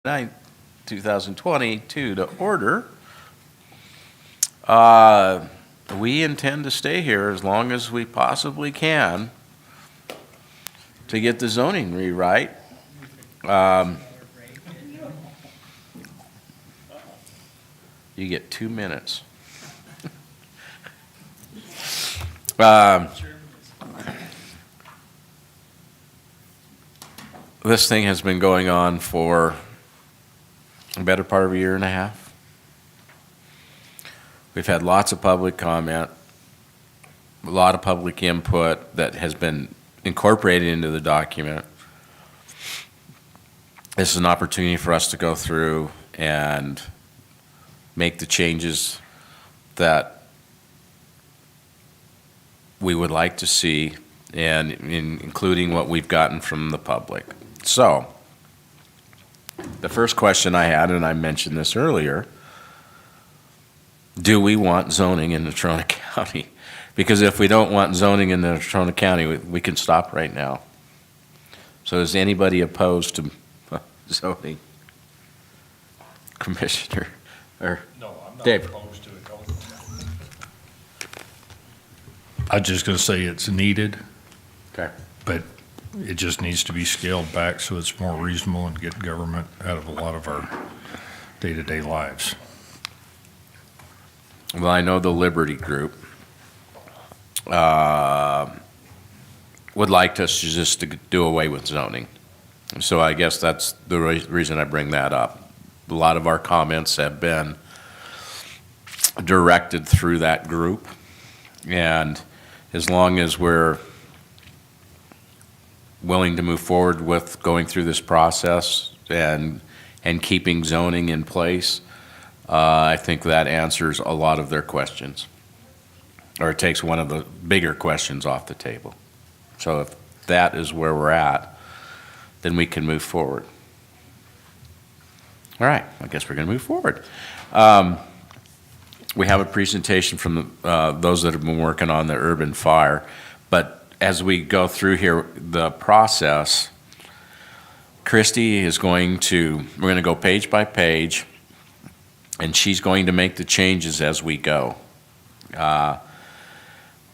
9th, 2022 to order. We intend to stay here as long as we possibly can to get the zoning rewrite. You get 2 minutes. This thing has been going on for a better part of a year and a half. We've had lots of public comment, a lot of public input that has been incorporated into the document. This is an opportunity for us to go through and make the changes that we would like to see, and including what we've gotten from the public. So, the first question I had, and I mentioned this earlier, do we want zoning in Natrona County? Because if we don't want zoning in Natrona County, we can stop right now. So is anybody opposed to zoning? Commissioner? Or No, I'm not Dave? opposed to it. I was just going to say it's needed. Okay. But it just needs to be scaled back so it's more reasonable and get government out of a lot of our day-to-day lives. Well, I know the Liberty Group would like us just to do away with zoning. So I guess that's the reason I bring that up. A lot of our comments have been directed through that group. And as long as we're willing to move forward with going through this process and keeping zoning in place, I think that answers a lot of their questions, or it takes one of the bigger questions off the table. So if that is where we're at, then we can move forward. All right, I guess we're going to move forward. We have a presentation from those that have been working on the urban fire, but as we go through here, the process, Christy is we're going to go page by page, and she's going to make the changes as we go. That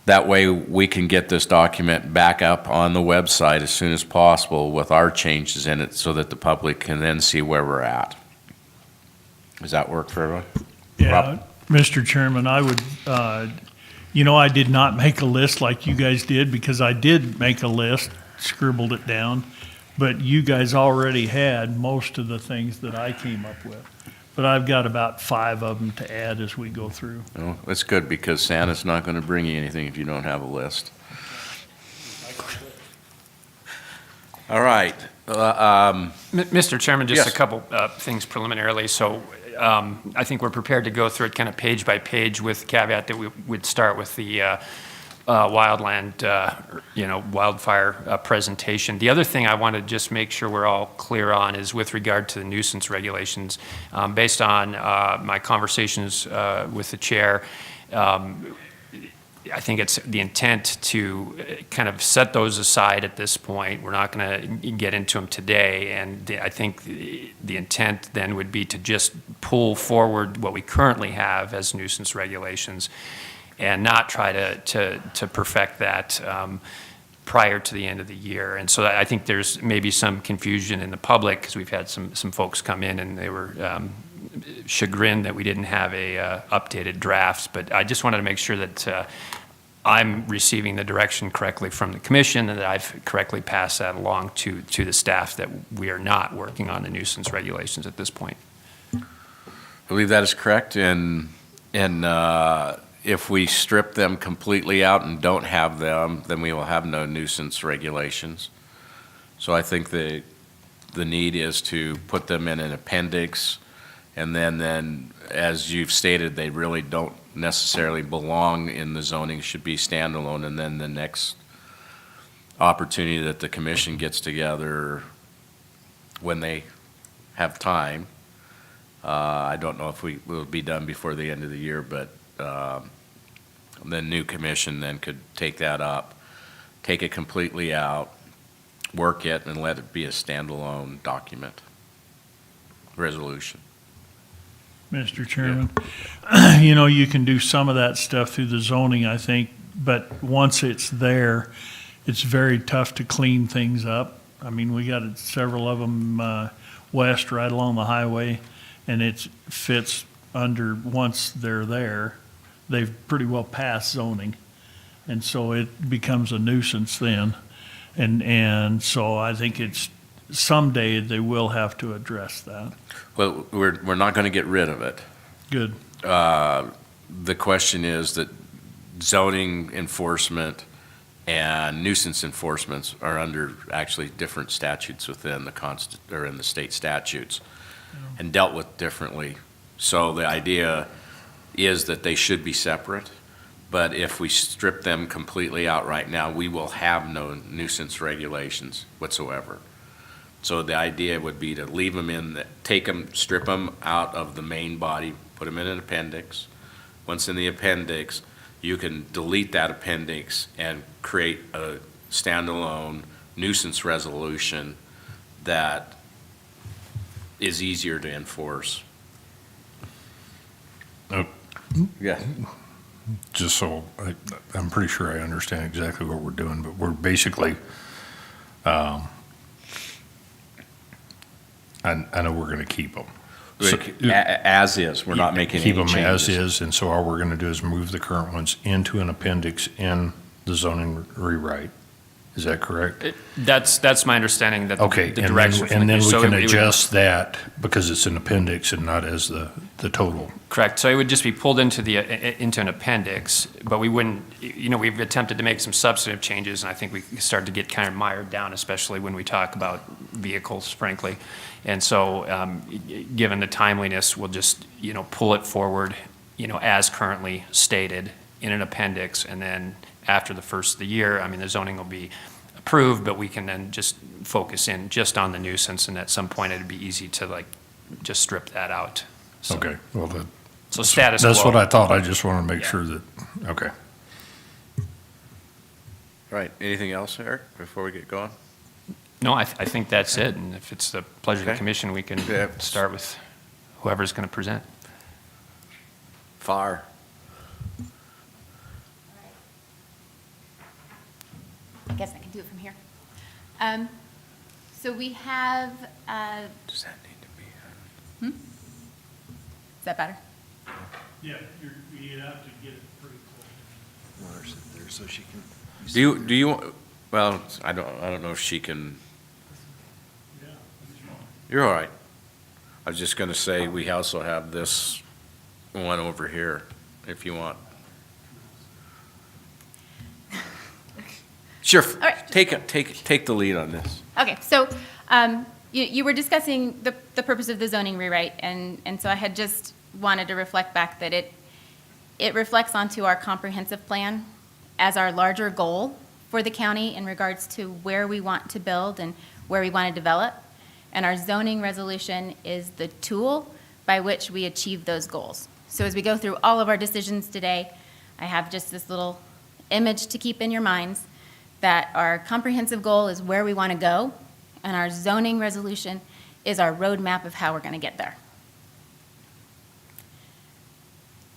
way we can get this document back up on the website as soon as possible with our changes in it so that the public can then see where we're at. Does that work for everyone? Yeah, Rob? Mr. Chairman, I would, I did not make a list like you guys did, because I did make a list, scribbled it down, but you guys already had most of the things that I came up with. But I've got about 5 of them to add as we go through. Well, that's good, because Santa's not going to bring you anything if you don't have a list. All right. Mr. Chairman, just Yes. a couple things preliminarily. So I think we're prepared to go through it kind of page by page, with caveat that we would start with the wildland, wildfire presentation. The other thing I want to just make sure we're all clear on is with regard to the nuisance regulations. Based on my conversations with the chair, I think it's the intent to kind of set those aside at this point. We're not going to get into them today, and I think the intent then would be to just pull forward what we currently have as nuisance regulations and not try to perfect that prior to the end of the year. And so I think there's maybe some confusion in the public, because we've had some folks come in and they were chagrined that we didn't have a updated drafts. But I just wanted to make sure that I'm receiving the direction correctly from the commission, and that I've correctly passed that along to the staff, that we are not working on the nuisance regulations at this point. I believe that is correct, and if we strip them completely out and don't have them, then we will have no nuisance regulations. So I think the need is to put them in an appendix, and then as you've stated, they really don't necessarily belong in the zoning, should be standalone, and then the next opportunity that the commission gets together when they have time. I don't know if we will be done before the end of the year, but the new commission then could take that up, take it completely out, work it, and let it be a standalone document. resolution. Mr. Chairman. You know, you can do some of that stuff through the zoning, I think, but once it's there, it's very tough to clean things up. I mean, we got several of them west right along the highway, and it fits under, once they're there, they've pretty well passed zoning. And so it becomes a nuisance then. And so I think it's, someday they will have to address that. Well, we're not going to get rid of it. Good. The question is that zoning enforcement and nuisance enforcements are under actually different statutes within the or in the state statutes and dealt with differently. So the idea is that they should be separate, but if we strip them completely out right now, we will have no nuisance regulations whatsoever. So the idea would be to leave them in, take them, strip them out of the main body, put them in an appendix. Once in the appendix, you can delete that appendix and create a standalone nuisance resolution that is easier to enforce. Yeah. Just so, I'm pretty sure I understand exactly what we're doing, but we're basically, I know we're going to keep them. As is, we're not making any Keep changes. them as is, and so all we're going to do is move the current ones into an appendix in the zoning rewrite. Is that correct? That's my understanding, that Okay, the direction. and then we so can it would- adjust that because it's an appendix and not as the total. Correct. So it would just be pulled into into an appendix, but we wouldn't, we've attempted to make some substantive changes, and I think we started to get kind of mired down, especially when we talk about vehicles, frankly. And so, given the timeliness, we'll just, pull it forward, as currently stated in an appendix, and then after the first of the year, I mean, the zoning will be approved, but we can then just focus in just on the nuisance, and at some point, it'd be easy to just strip that out. So- Okay, well, So status quo. that's what I thought. I just want to make sure that, okay. Right, anything else, Eric, before we get going? No, I think that's it, and if it's the pleasure of the Okay. commission, we can Yeah. start with whoever's going to present. FAR. I guess I can do it from here. So we have, Does that need to be? is that better? Yeah, you'd have to get it pretty close. Want her to sit there so she can. Do you, well, I don't know if she can, Yeah, that's fine. you're all right. I was just going to say, we also have this one over here, if you want. Sure, right. take the lead on this. Okay, so you were discussing the purpose of the zoning rewrite, and so I had just wanted to reflect back that it reflects onto our comprehensive plan as our larger goal for the county in regards to where we want to build and where we want to develop. And our zoning resolution is the tool by which we achieve those goals. So as we go through all of our decisions today, I have just this little image to keep in your minds that our comprehensive goal is where we want to go, and our zoning resolution is our roadmap of how we're going to get there.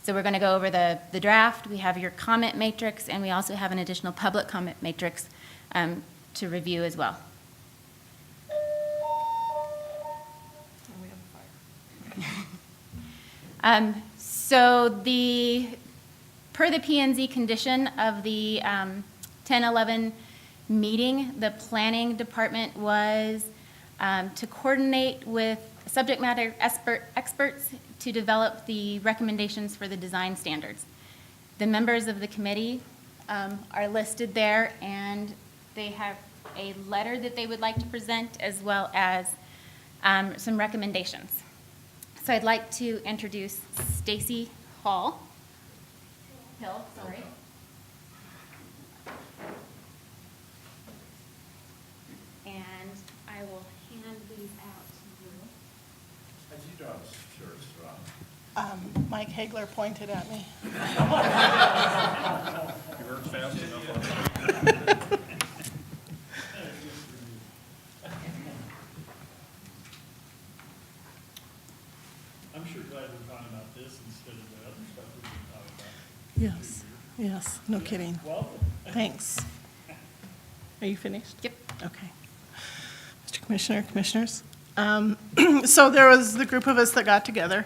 So we're going to go over the draft. We have your comment matrix, and we also have an additional public comment matrix to review as well. So per the P&Z condition of the 10-11 meeting, the planning department was to coordinate with subject matter experts to develop the recommendations for the design standards. The members of the committee are listed there, and they have a letter that they would like to present, as well as some recommendations. So I'd like to introduce Stacy Hill, sorry. And I will hand these out to you. Mike Hagler pointed at me. I'm sure glad we're talking about this instead of the other stuff we've been talking about. Yes, yes, no kidding. Welcome. Thanks. Are you finished? Yep. Okay. Mr. Commissioner, Commissioners. So there was the group of us that got together.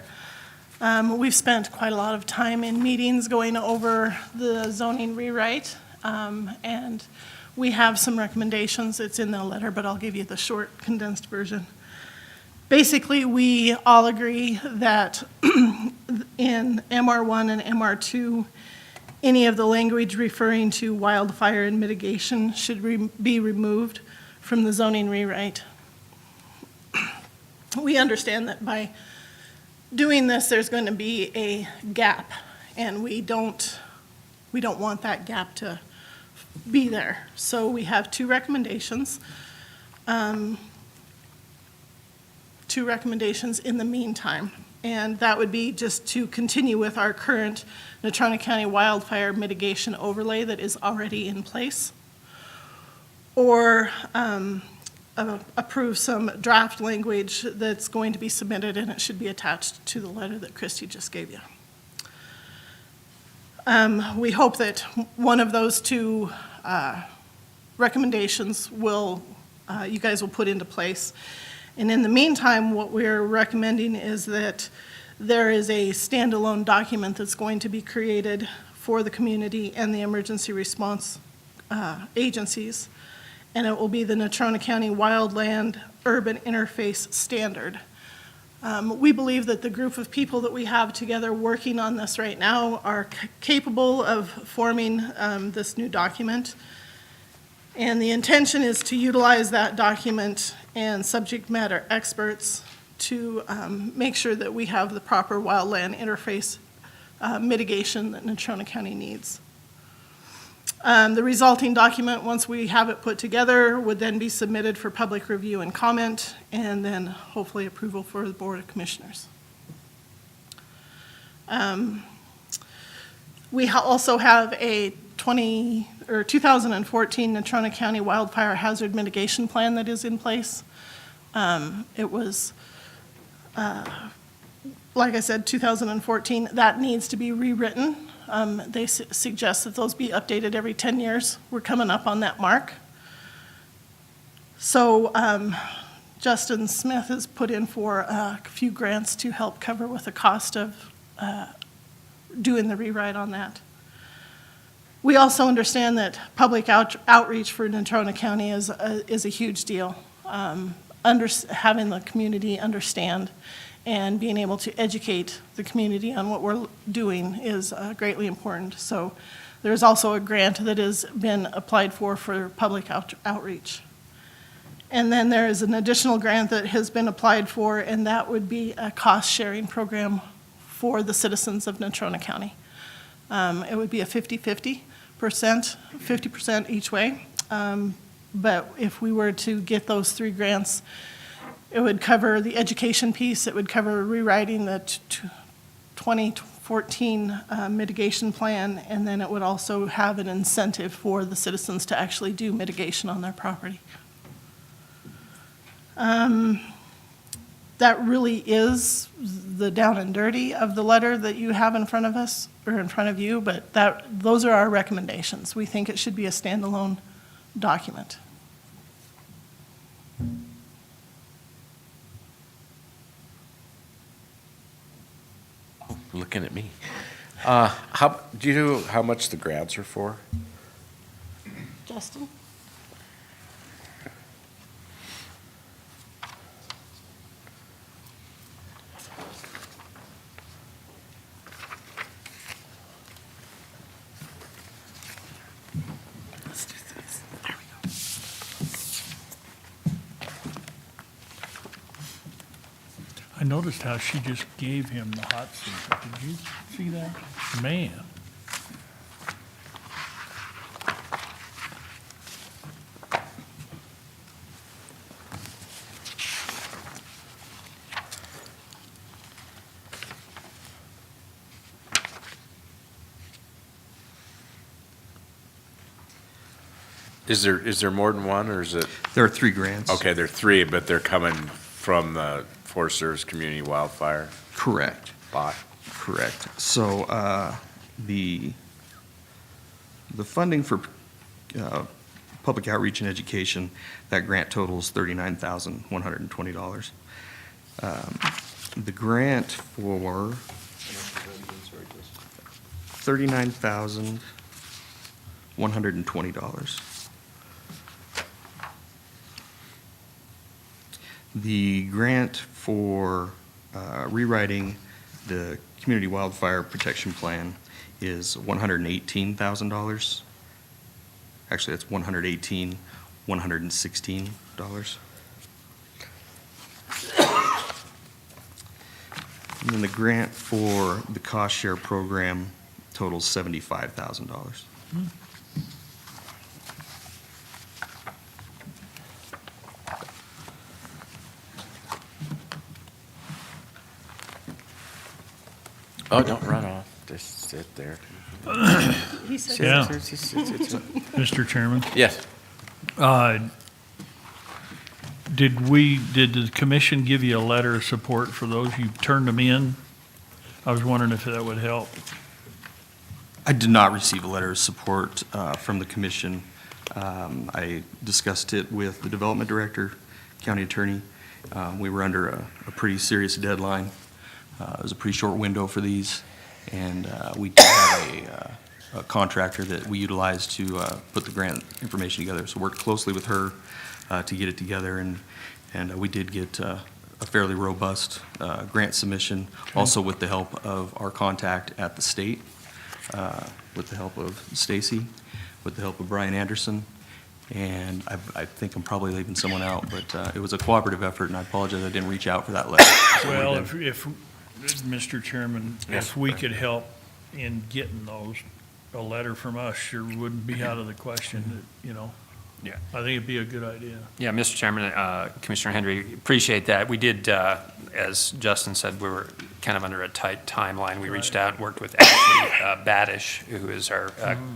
We've spent quite a lot of time in meetings going over the zoning rewrite, and we have some recommendations. It's in the letter, but I'll give you the short, condensed version. Basically, we all agree that in MR1 and MR2, any of the language referring to wildfire and mitigation should be removed from the zoning rewrite. We understand that by doing this, there's going to be a gap, and we don't want that gap to be there. So we have two recommendations. Two recommendations in the meantime, and that would be just to continue with our current Natrona County wildfire mitigation overlay that is already in place, or approve some draft language that's going to be submitted, and it should be attached to the letter that Christy just gave you. We hope that one of those two recommendations you guys will put into place. And in the meantime, what we're recommending is that there is a standalone document that's going to be created for the community and the emergency response agencies, and it will be the Natrona County Wildland Urban Interface Standard. We believe that the group of people that we have together working on this right now are capable of forming this new document. And the intention is to utilize that document and subject matter experts to make sure that we have the proper wildland interface mitigation that Natrona County needs. The resulting document, once we have it put together, would then be submitted for public review and comment, and then hopefully approval for the Board of Commissioners. We also have a 2014 Natrona County Wildfire Hazard Mitigation Plan that is in place. It was, like I said, 2014. That needs to be rewritten. They suggest that those be updated every 10 years. We're coming up on that mark. So Justin Smith has put in for a few grants to help cover with the cost of doing the rewrite on that. We also understand that public outreach for Natrona County is a huge deal. Having the community understand and being able to educate the community on what we're doing is greatly important. So there's also a grant that has been applied for public outreach. And then there is an additional grant that has been applied for, and that would be a cost-sharing program for the citizens of Natrona County. It would be a 50% each way. But if we were to get those three grants, it would cover the education piece, it would cover rewriting the 2014 mitigation plan, and then it would also have an incentive for the citizens to actually do mitigation on their property. That really is the down and dirty of the letter that you have in front of us, or in front of you, but those are our recommendations. We think it should be a standalone document. Looking at me. Do you know how much the grants are for? Justin? Let's do this. There we go. I noticed how she just gave him the hot seat. Did you see that? Man. Is there more than one, or is it? There are 3 grants. Okay, there are three, but they're coming from the Forest Service Community Wildfire Correct. bot. Correct. So the funding for public outreach and education, that grant totals $39,120. The grant for $39,120. The grant for rewriting the Community Wildfire Protection Plan is $118,000. Actually, that's $116. And then the grant for the cost share program totals $75,000. Oh, don't run off. Just sit there. He said, Yeah. Sit. Mr. Chairman. Yes. Did the commission give you a letter of support for those? You turned them in? I was wondering if that would help. I did not receive a letter of support from the commission. I discussed it with the development director, county attorney. We were under a pretty serious deadline. It was a pretty short window for these, and we did have a contractor that we utilized to put the grant information together. So worked closely with her to get it together, and we did get a fairly robust grant submission, also with the help of our contact at the state, with the help of Stacy, with the help of Brian Anderson, and I think I'm probably leaving someone out, but it was a cooperative effort, and I apologize I didn't reach out for that letter. So we Well, did. if, Mr. Chairman, Yes. if we could help in getting those, a letter from us sure wouldn't be out of the question, you know? Yeah. I think it'd be a good idea. Yeah, Mr. Chairman, Commissioner Henry, appreciate that. We did, as Justin said, we were kind of under a tight timeline. We reached out and worked with Ashley Badish, who is our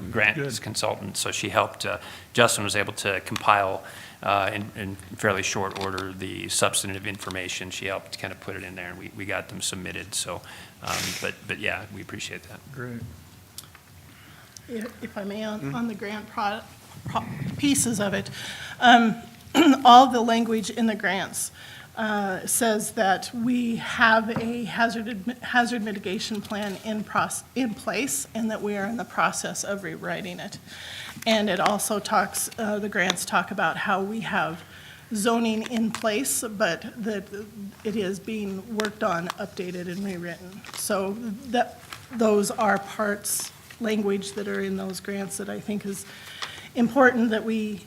grants good. consultant. So she helped, Justin was able to compile in fairly short order the substantive information. She helped kind of put it in there, and we got them submitted. So, but yeah, we appreciate that. Great. if I may, on the grant pieces of it, all the language in the grants says that we have a hazard mitigation plan in place, and that we are in the process of rewriting it. And it also talks, the grants talk about how we have zoning in place, but that it is being worked on, updated, and rewritten. So those are parts, language that are in those grants that I think is important that we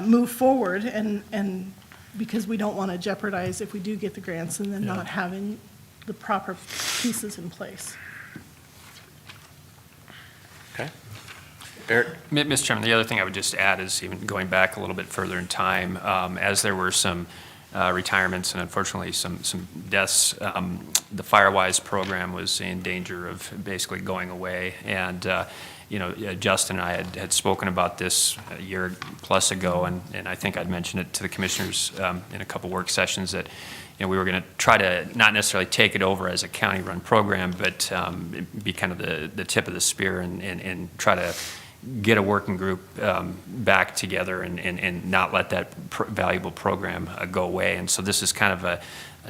move forward, and because we don't want to jeopardize if we do get the grants and then Yeah. not having the proper pieces in place. Okay. Eric? Mr. Chairman, the other thing I would just add is even going back a little bit further in time, as there were some retirements and unfortunately some deaths, the Firewise program was in danger of basically going away. And, Justin and I had spoken about this a year plus ago, and I think I'd mentioned it to the commissioners in a couple work sessions that, we were going to try to not necessarily take it over as a county-run program, but be kind of the tip of the spear and try to get a working group back together and not let that valuable program go away. And so this is kind of a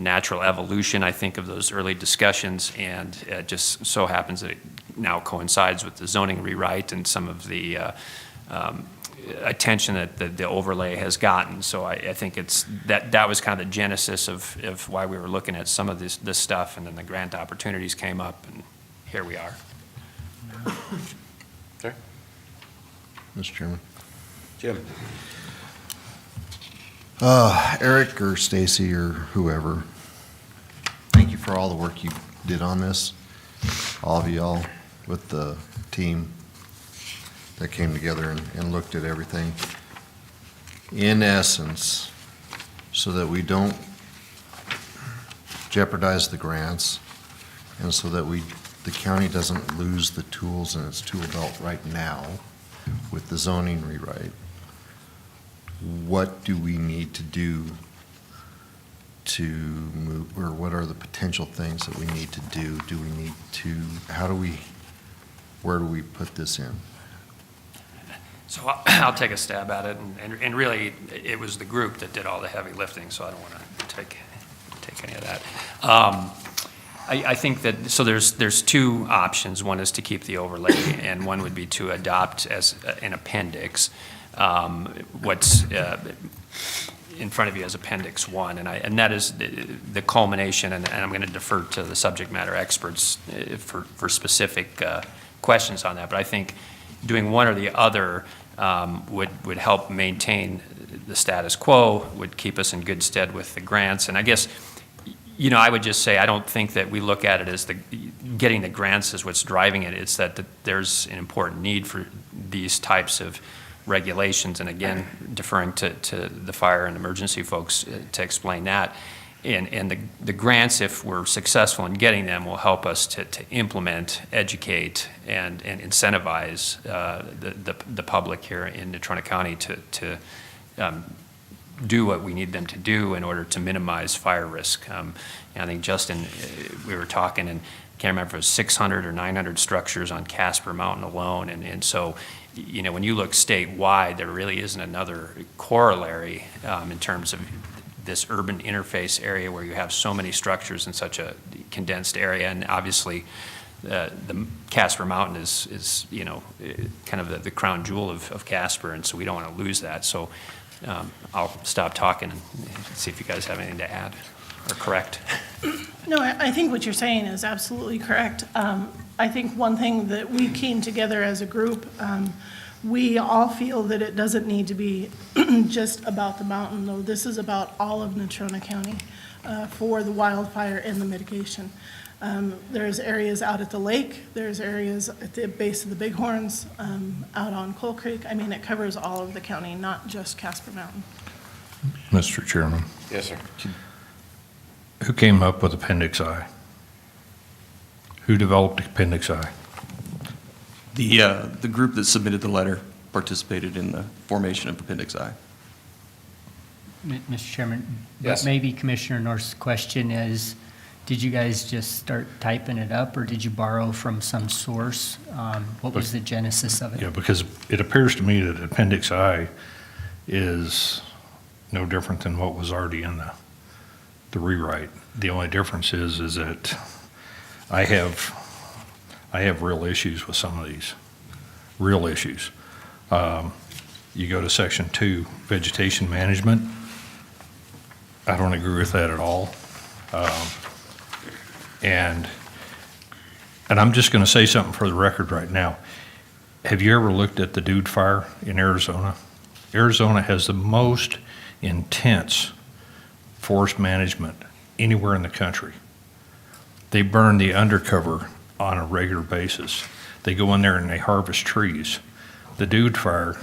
natural evolution, I think, of those early discussions, and it just so happens that it now coincides with the zoning rewrite and some of the attention that the overlay has gotten. So I think that was kind of the genesis of why we were looking at some of this stuff, and then the grant opportunities came up, and here we are. Okay. Mr. Chairman. Jim? Eric or Stacy or whoever, thank you for all the work you did on this. All of y'all with the team that came together and looked at everything. In essence, so that we don't jeopardize the grants, and so that the county doesn't lose the tools in its tool belt right now with the zoning rewrite. What do we need to do to move, or what are the potential things that we need to do? Do we need to, where do we put this in? So I'll take a stab at it, and really, it was the group that did all the heavy lifting, so I don't want to take any of that. I think that, so there's two options. One is to keep the overlay, and one would be to adopt as an appendix what's in front of you as Appendix 1, and that is the culmination, and I'm going to defer to the subject matter experts for specific questions on that, but I think doing one or the other would help maintain the status quo, would keep us in good stead with the grants. And I guess, I would just say I don't think that we look at it as getting the grants is what's driving it. It's that there's an important need for these types of regulations. And again, deferring to the fire and emergency folks to explain that. And the grants, if we're successful in getting them, will help us to implement, educate, and incentivize the public here in Natrona County to do what we need them to do in order to minimize fire risk. I think, Justin, we were talking, and I can't remember if it was 600 or 900 structures on Casper Mountain alone. And so, when you look statewide, there really isn't another corollary in terms of this urban interface area where you have so many structures in such a condensed area. And obviously, the Casper Mountain is kind of the crown jewel of Casper, and so we don't want to lose that. So I'll stop talking and see if you guys have anything to add or correct. No, I think what you're saying is absolutely correct. I think one thing that we came together as a group, we all feel that it doesn't need to be just about the mountain, though. This is about all of Natrona County for the wildfire and the mitigation. There's areas out at the lake, there's areas at the base of the Bighorns, out on Coal Creek. I mean, it covers all of the county, not just Casper Mountain. Mr. Chairman, Yes, sir. who came up with Appendix I? Who developed Appendix I? The group that submitted the letter participated in the formation of Appendix I. Mr. Chairman, Yes. but maybe Commissioner North's question is, did you guys just start typing it up, or did you borrow from some source? What was the genesis of it? Yeah, because it appears to me that Appendix I is no different than what was already in the rewrite. The only difference is that I have real issues with some of these, real issues. You go to Section 2, Vegetation Management. I don't agree with that at all. And I'm just going to say something for the record right now. Have you ever looked at the Dude Fire in Arizona? Arizona has the most intense forest management anywhere in the country. They burn the undercover on a regular basis. They go in there and they harvest trees. The Dude Fire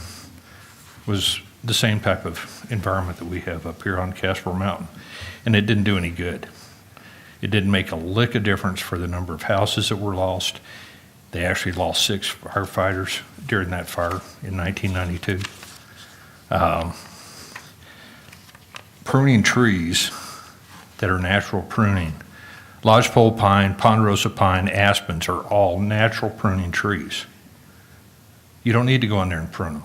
was the same type of environment that we have up here on Casper Mountain, and it didn't do any good. It didn't make a lick of difference for the number of houses that were lost. They actually lost 6 firefighters during that fire in 1992. Pruning trees that are natural pruning, lodgepole pine, ponderosa pine, aspens are all natural pruning trees. You don't need to go in there and prune them.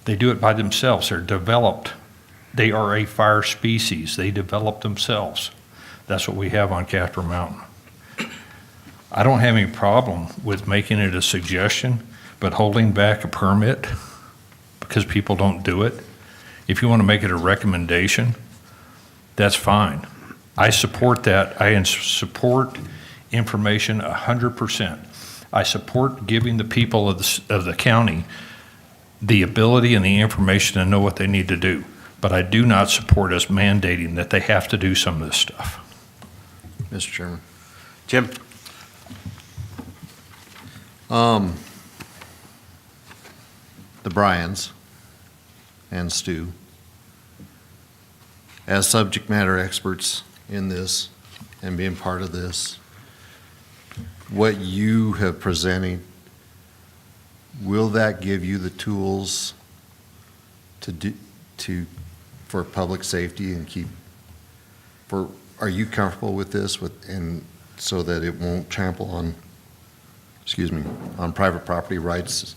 They do it by themselves. They're developed. They are a fire species. They develop themselves. That's what we have on Casper Mountain. I don't have any problem with making it a suggestion, but holding back a permit because people don't do it. If you want to make it a recommendation, that's fine. I support that. I support information 100%. I support giving the people of the county the ability and the information to know what they need to do. But I do not support us mandating that they have to do some of this stuff. Mr. Chairman. Jim? The Bryans and Stu, as subject matter experts in this and being part of this, what you have presented, will that give you the tools to for public safety and are you comfortable with this and so that it won't trample on, on private property rights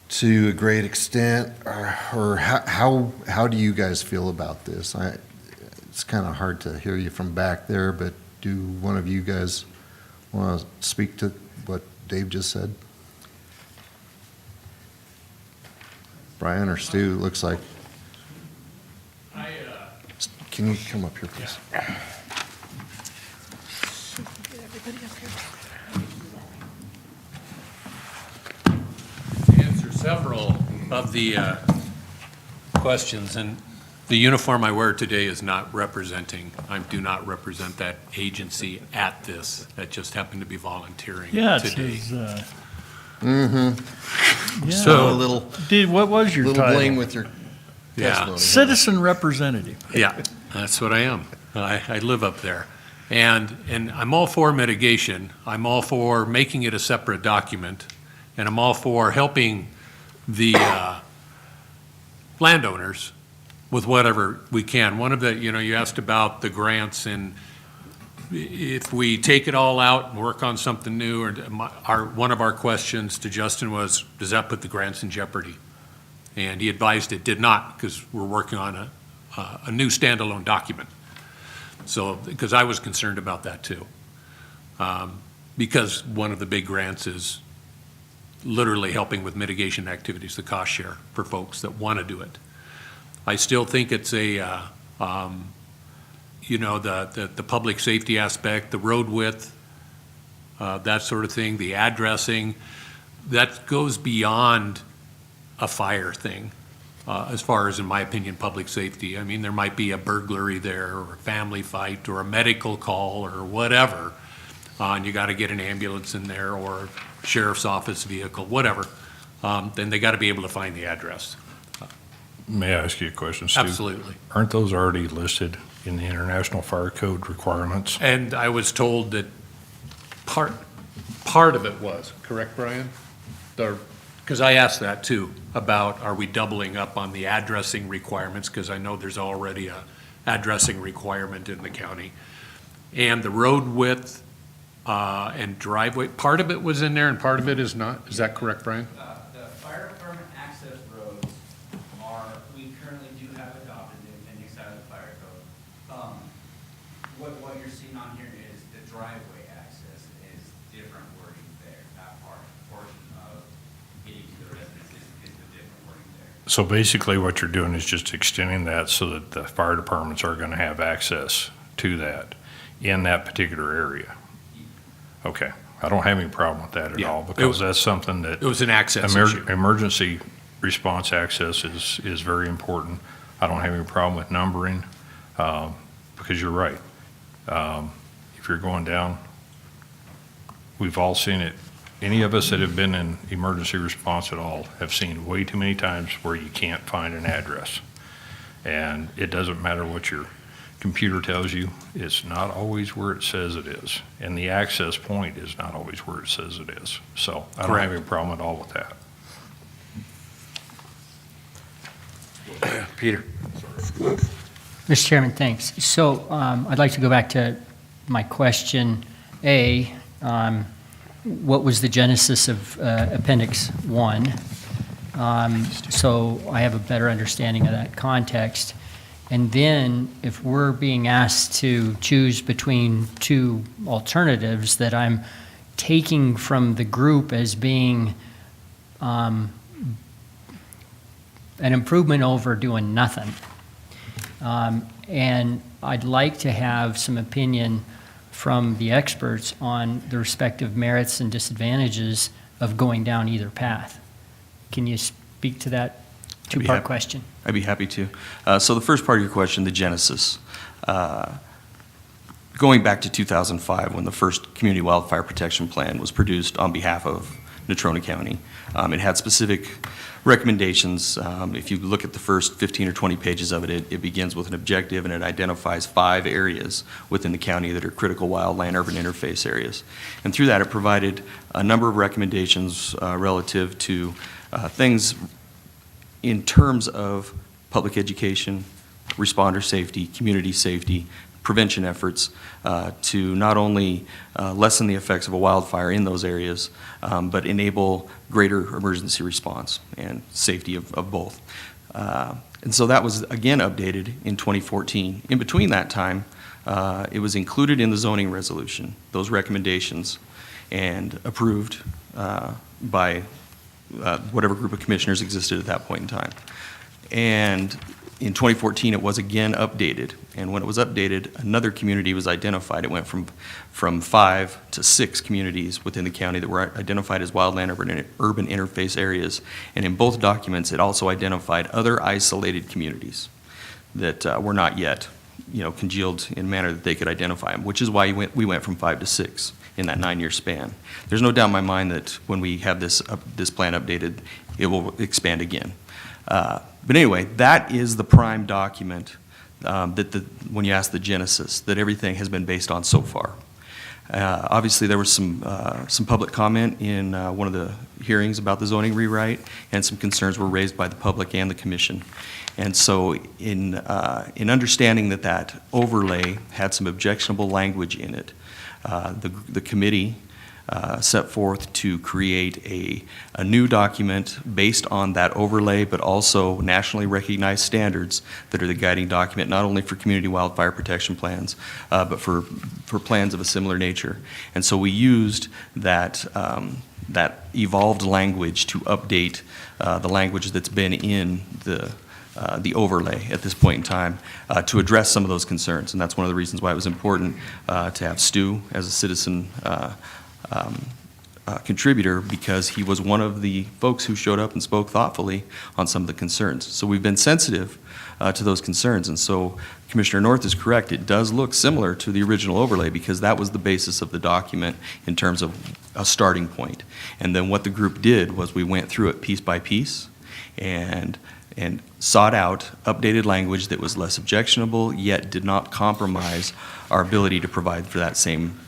to a great extent? Or how do you guys feel about this? It's kind of hard to hear you from back there, but do one of you guys want to speak to what Dave just said? Brian or Stu, looks like. Can you come up here, please? Answer several of the questions, and the uniform I wear today is not representing, I do not represent that agency at this. That just happened to be volunteering Yeah, it today. says, Mm-hmm. yeah. So a little What was your bling title? with your Yeah. testimony. Citizen representative. Yeah, that's what I am. I live up there. And I'm all for mitigation. I'm all for making it a separate document. And I'm all for helping the landowners with whatever we can. One of the, you asked about the grants, and if we take it all out and work on something new, or one of our questions to Justin was, does that put the grants in jeopardy? And he advised it did not, because we're working on a new standalone document. So, because I was concerned about that too. Because one of the big grants is literally helping with mitigation activities, the cost share for folks that want to do it. I still think it's the public safety aspect, the road width, that sort of thing, the addressing, that goes beyond a fire thing, as far as, in my opinion, public safety. I mean, there might be a burglary there, or a family fight, or a medical call, or whatever, and you got to get an ambulance in there, or sheriff's office vehicle, whatever, then they got to be able to find the address. May I ask you a question, Stu? Absolutely. Aren't those already listed in the International Fire Code requirements? And I was told that part of it was, correct, Brian? Because I asked that too, about are we doubling up on the addressing requirements, because I know there's already a addressing requirement in the county. And the road width and driveway, part of it was in there and part of it is not. Is that correct, Brian? The fire department access roads we currently do have adopted the appendix out of the fire code. What you're seeing on here is the driveway access is different wording there. That portion of getting to the residence is the different wording there. So basically what you're doing is just extending that so that the fire departments are going to have access to that in that particular area. Okay, I don't have any problem with that at Yeah, all, because that's something It that was an access issue. emergency response access is very important. I don't have any problem with numbering, because you're right. If you're going down, we've all seen it. Any of us that have been in emergency response at all have seen way too many times where you can't find an address. And it doesn't matter what your computer tells you, it's not always where it says it is. And the access point is not always where it says it is. So I don't have Correct. any problem at all with that. Peter? Mr. Chairman, thanks. So I'd like to go back to my question A. What was the genesis of Appendix 1? So I have a better understanding of that context. And then if we're being asked to choose between two alternatives that I'm taking from the group as being an improvement over doing nothing. And I'd like to have some opinion from the experts on the respective merits and disadvantages of going down either path. Can you speak to that two-part happy. question? I'd be happy to. So the first part of your question, the genesis. Going back to 2005, when the first Community Wildfire Protection Plan was produced on behalf of Natrona County, it had specific recommendations. If you look at the first 15 or 20 pages of it, it begins with an objective, and it identifies 5 areas within the county that are critical wildland-urban interface areas. And through that, it provided a number of recommendations relative to things in terms of public education, responder safety, community safety, prevention efforts to not only lessen the effects of a wildfire in those areas, but enable greater emergency response and safety of both. And so that was again updated in 2014. In between that time, it was included in the zoning resolution, those recommendations, and approved by whatever group of commissioners existed at that point in time. And in 2014, it was again updated. And when it was updated, another community was identified. It went from 5 to 6 communities within the county that were identified as wildland urban interface areas. And in both documents, it also identified other isolated communities that were not yet, congealed in a manner that they could identify them, which is why we went from 5 to 6 in that 9-year span. There's no doubt in my mind that when we have this plan updated, it will expand again. But anyway, that is the prime document when you ask the genesis, that everything has been based on so far. Obviously, there was some public comment in one of the hearings about the zoning rewrite, and some concerns were raised by the public and the commission. And so in understanding that overlay had some objectionable language in it, the committee set forth to create a new document based on that overlay, but also nationally recognized standards that are the guiding document, not only for community wildfire protection plans, but for plans of a similar nature. And so we used that evolved language to update the language that's been in the overlay at this point in time to address some of those concerns. And that's one of the reasons why it was important to have Stu as a citizen contributor, because he was one of the folks who showed up and spoke thoughtfully on some of the concerns. So we've been sensitive to those concerns. And so Commissioner North is correct. It does look similar to the original overlay because that was the basis of the document in terms of a starting point. And then what the group did was we went through it piece by piece and sought out updated language that was less objectionable, yet did not compromise our ability to provide for that same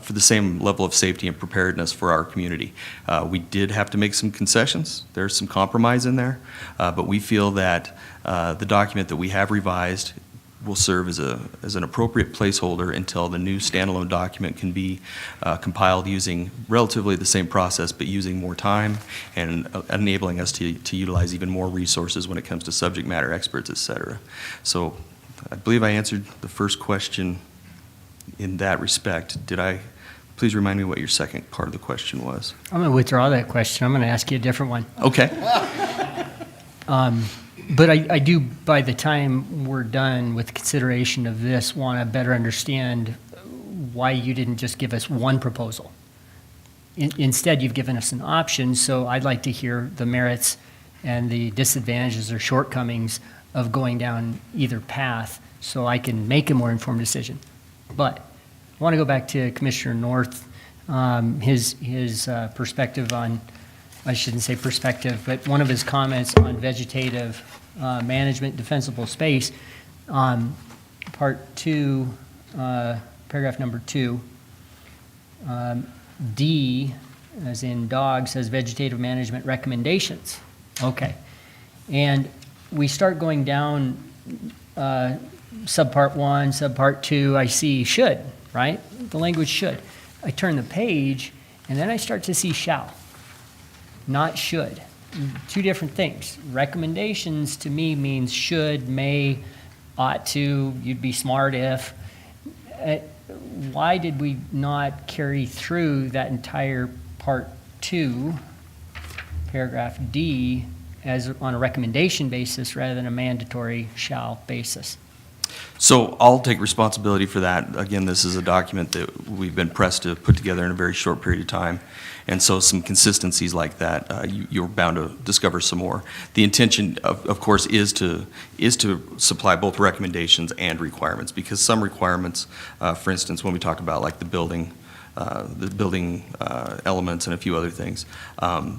for the same level of safety and preparedness for our community. We did have to make some concessions. There's some compromise in there, but we feel that the document that we have revised will serve as an appropriate placeholder until the new standalone document can be compiled using relatively the same process, but using more time and enabling us to utilize even more resources when it comes to subject matter experts, et cetera. So I believe I answered the first question in that respect. Please remind me what your second part of the question was. I'm going to withdraw that question. I'm going to ask you a different one. Okay. But I do, by the time we're done with consideration of this, want to better understand why you didn't just give us one proposal. Instead, you've given us an option, so I'd like to hear the merits and the disadvantages or shortcomings of going down either path so I can make a more informed decision. But I want to go back to Commissioner North, his perspective on, I shouldn't say perspective, but one of his comments on vegetative management, defensible space. Part 2, paragraph number 2, D, as in dog, says vegetative management recommendations. Okay. And we start going down subpart 1, subpart 2, I see should, right? The language should. I turn the page, and then I start to see shall, not should. Two different things. Recommendations to me means should, may, ought to, you'd be smart if. Why did we not carry through that entire part 2, paragraph D, as on a recommendation basis rather than a mandatory shall basis? So I'll take responsibility for that. Again, this is a document that we've been pressed to put together in a very short period of time. And so some consistencies like that, you're bound to discover some more. The intention, of course, is to supply both recommendations and requirements, because some requirements, for instance, when we talk about like the building elements and a few other things,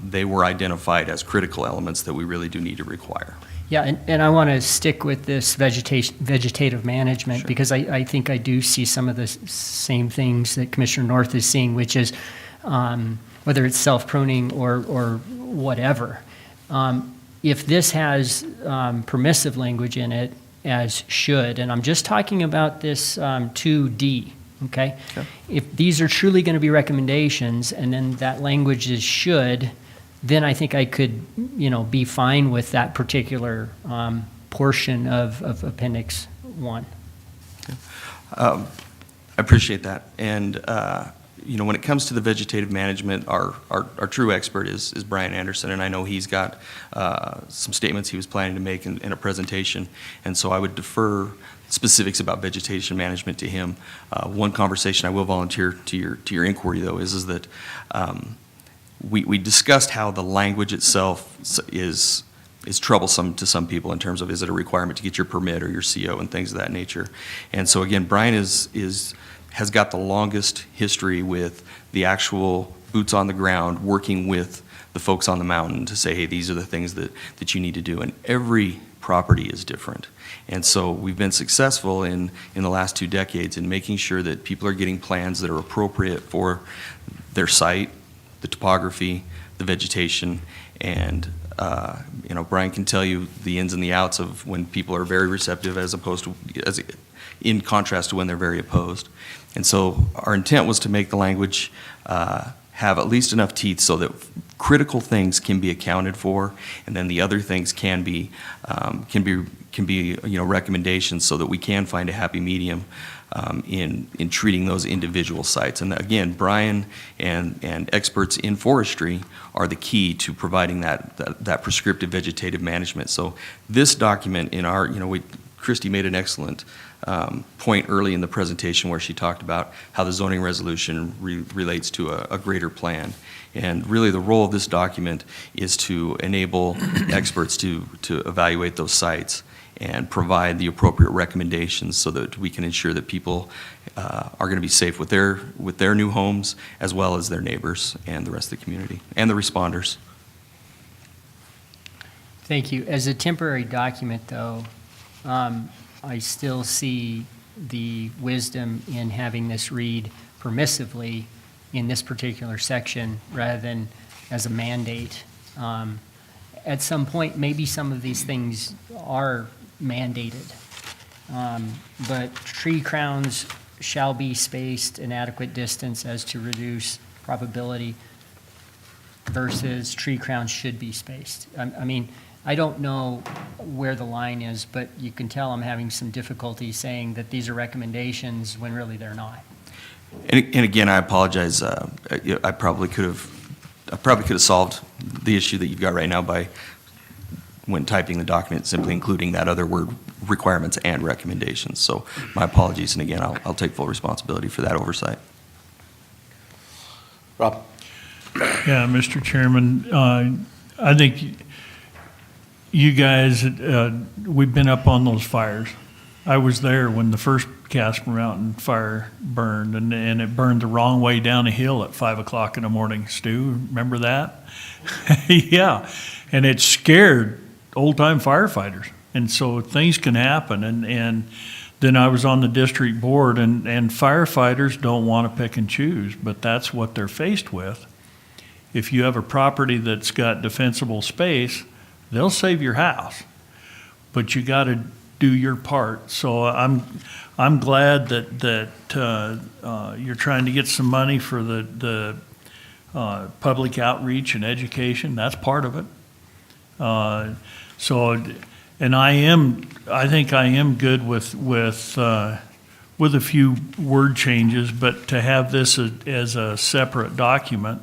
they were identified as critical elements that we really do need to require. Yeah, and I want to stick with this vegetative management, sure, because I think I do see some of the same things that Commissioner North is seeing, which is whether it's self-pruning or whatever. if this has permissive language in it as should, and I'm just talking about this 2D, okay? Okay. If these are truly going to be recommendations and then that language is should, then I think I could, be fine with that particular portion of Appendix 1. I appreciate that. And, when it comes to the vegetative management, our true expert is Brian Anderson, and I know he's got some statements he was planning to make in a presentation, and so I would defer specifics about vegetation management to him. One conversation I will volunteer to your inquiry, though, is that we discussed how the language itself is troublesome to some people in terms of, is it a requirement to get your permit or your CO and things of that nature. And so again, Brian has got the longest history with the actual boots on the ground, working with the folks on the mountain to say, hey, these are the things that you need to do. And every property is different. And so we've been successful in the last 2 decades in making sure that people are getting plans that are appropriate for their site, the topography, the vegetation, and Brian can tell you the ins and the outs of when people are very receptive as opposed to, in contrast to when they're very opposed. And so our intent was to make the language have at least enough teeth so that critical things can be accounted for, and then the other things can be recommendations so that we can find a happy medium in treating those individual sites. And again, Brian and experts in forestry are the key to providing that prescriptive vegetative management. So this document in our, Christy made an excellent point early in the presentation where she talked about how the zoning resolution relates to a greater plan. And really the role of this document is to enable experts to evaluate those sites and provide the appropriate recommendations so that we can ensure that people are going to be safe with their new homes, as well as their neighbors and the rest of the community, and the responders. Thank you. As a temporary document, though, I still see the wisdom in having this read permissively in this particular section rather than as a mandate. At some point, maybe some of these things are mandated, but tree crowns shall be spaced an adequate distance as to reduce probability versus tree crowns should be spaced. I mean, I don't know where the line is, but you can tell I'm having some difficulty saying that these are recommendations when really they're not. And again, I apologize. I probably could have solved the issue that you've got right now by, when typing the document, simply including that other word, requirements and recommendations. So my apologies, and again, I'll take full responsibility for that oversight. Rob? Yeah, Mr. Chairman, I think you guys, we've been up on those fires. I was there when the first Casper Mountain fire burned, and it burned the wrong way down a hill at 5 o'clock in the morning. Stu, remember that? Yeah, and it scared old-time firefighters. And so things can happen. And then I was on the district board, and firefighters don't want to pick and choose, but that's what they're faced with. If you have a property that's got defensible space, they'll save your house, but you got to do your part. So I'm glad that you're trying to get some money for the public outreach and education. That's part of it. And I think I am good with a few word changes, but to have this as a separate document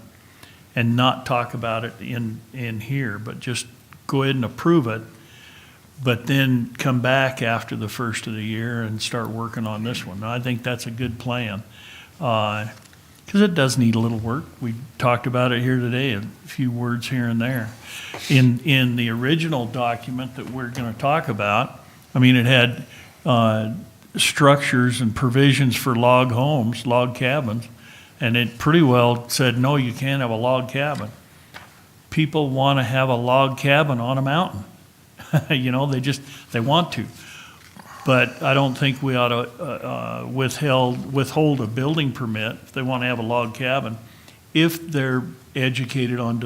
and not talk about it in here, but just go ahead and approve it, but then come back after the first of the year and start working on this one. I think that's a good plan, because it does need a little work. We talked about it here today, a few words here and there. In the original document that we're going to talk about, I mean, it had structures and provisions for log homes, log cabins, and it pretty well said, no, you can't have a log cabin. People want to have a log cabin on a mountain. They want to. But I don't think we ought to withhold a building permit if they want to have a log cabin. If they're educated on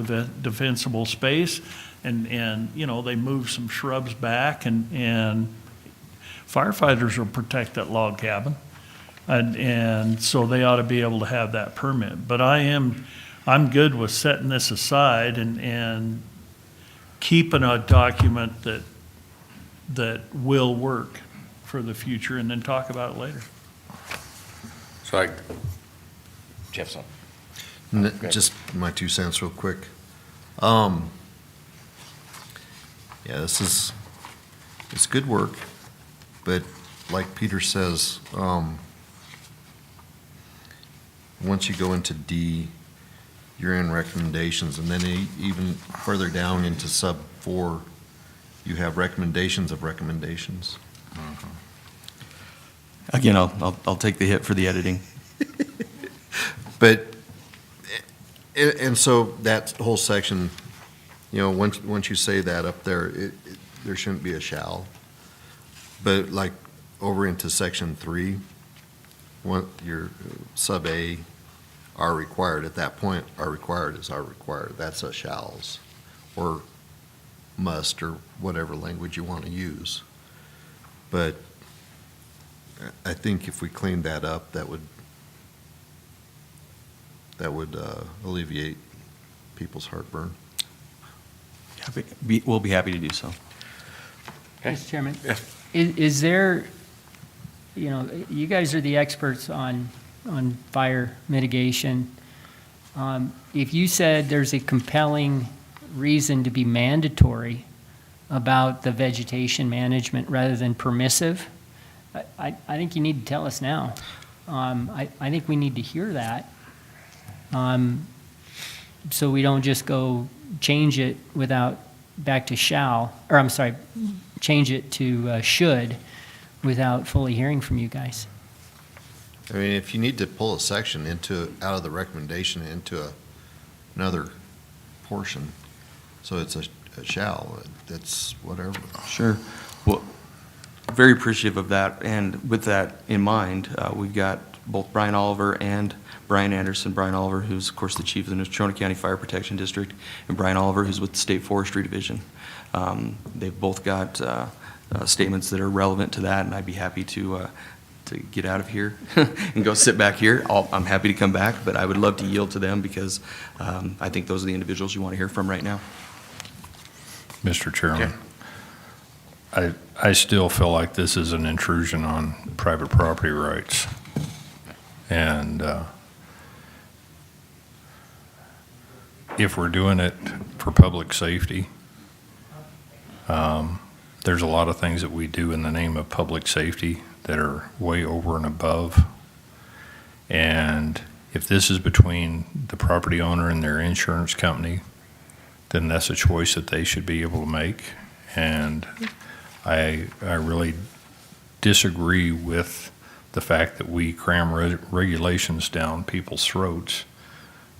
defensible space, And, you know, they move some shrubs back and firefighters will protect that log cabin. And so they ought to be able to have that permit. But I'm good with setting this aside and keeping a document that will work for the future and then talk about it later. So Jeff, something? Okay. Just my 2 cents real quick. Yeah, it's good work, but like Peter says, once you go into D, you're in recommendations, and then even further down into sub 4, you have recommendations of recommendations. Again, I'll take the hit for the editing. But, and so that whole section, you know, once you say that up there, there shouldn't be a shall. But like over into section 3, your sub A, are required, at that point, are required is are required. That's a shalls, or must, or whatever language you want to use. But I think if we cleaned that up, that would alleviate people's heartburn. We'll be happy to do so. Okay. Mr. Chairman? Yes. Is there, you know, you guys are the experts on fire mitigation. If you said there's a compelling reason to be mandatory about the vegetation management rather than permissive, I think you need to tell us now. I think we need to hear that. So we don't just go change it back to shall, or I'm sorry, change it to should without fully hearing from you guys. I mean, if you need to pull a section out of the recommendation into another portion, so it's a shall, that's whatever. Sure. Well, very appreciative of that, and with that in mind, we've got both Brian Oliver and Brian Anderson. Brian Oliver, who's of course the chief of the Natrona County Fire Protection District, and Brian Oliver, who's with the State Forestry Division. They've both got statements that are relevant to that, and I'd be happy to get out of here and go sit back here. I'm happy to come back, but I would love to yield to them because I think those are the individuals you want to hear from right now. Mr. Chairman, I still feel like this is an intrusion on private property rights. And if we're doing it for public safety, there's a lot of things that we do in the name of public safety that are way over and above. And if this is between the property owner and their insurance company, then that's a choice that they should be able to make. And I really disagree with the fact that we cram regulations down people's throats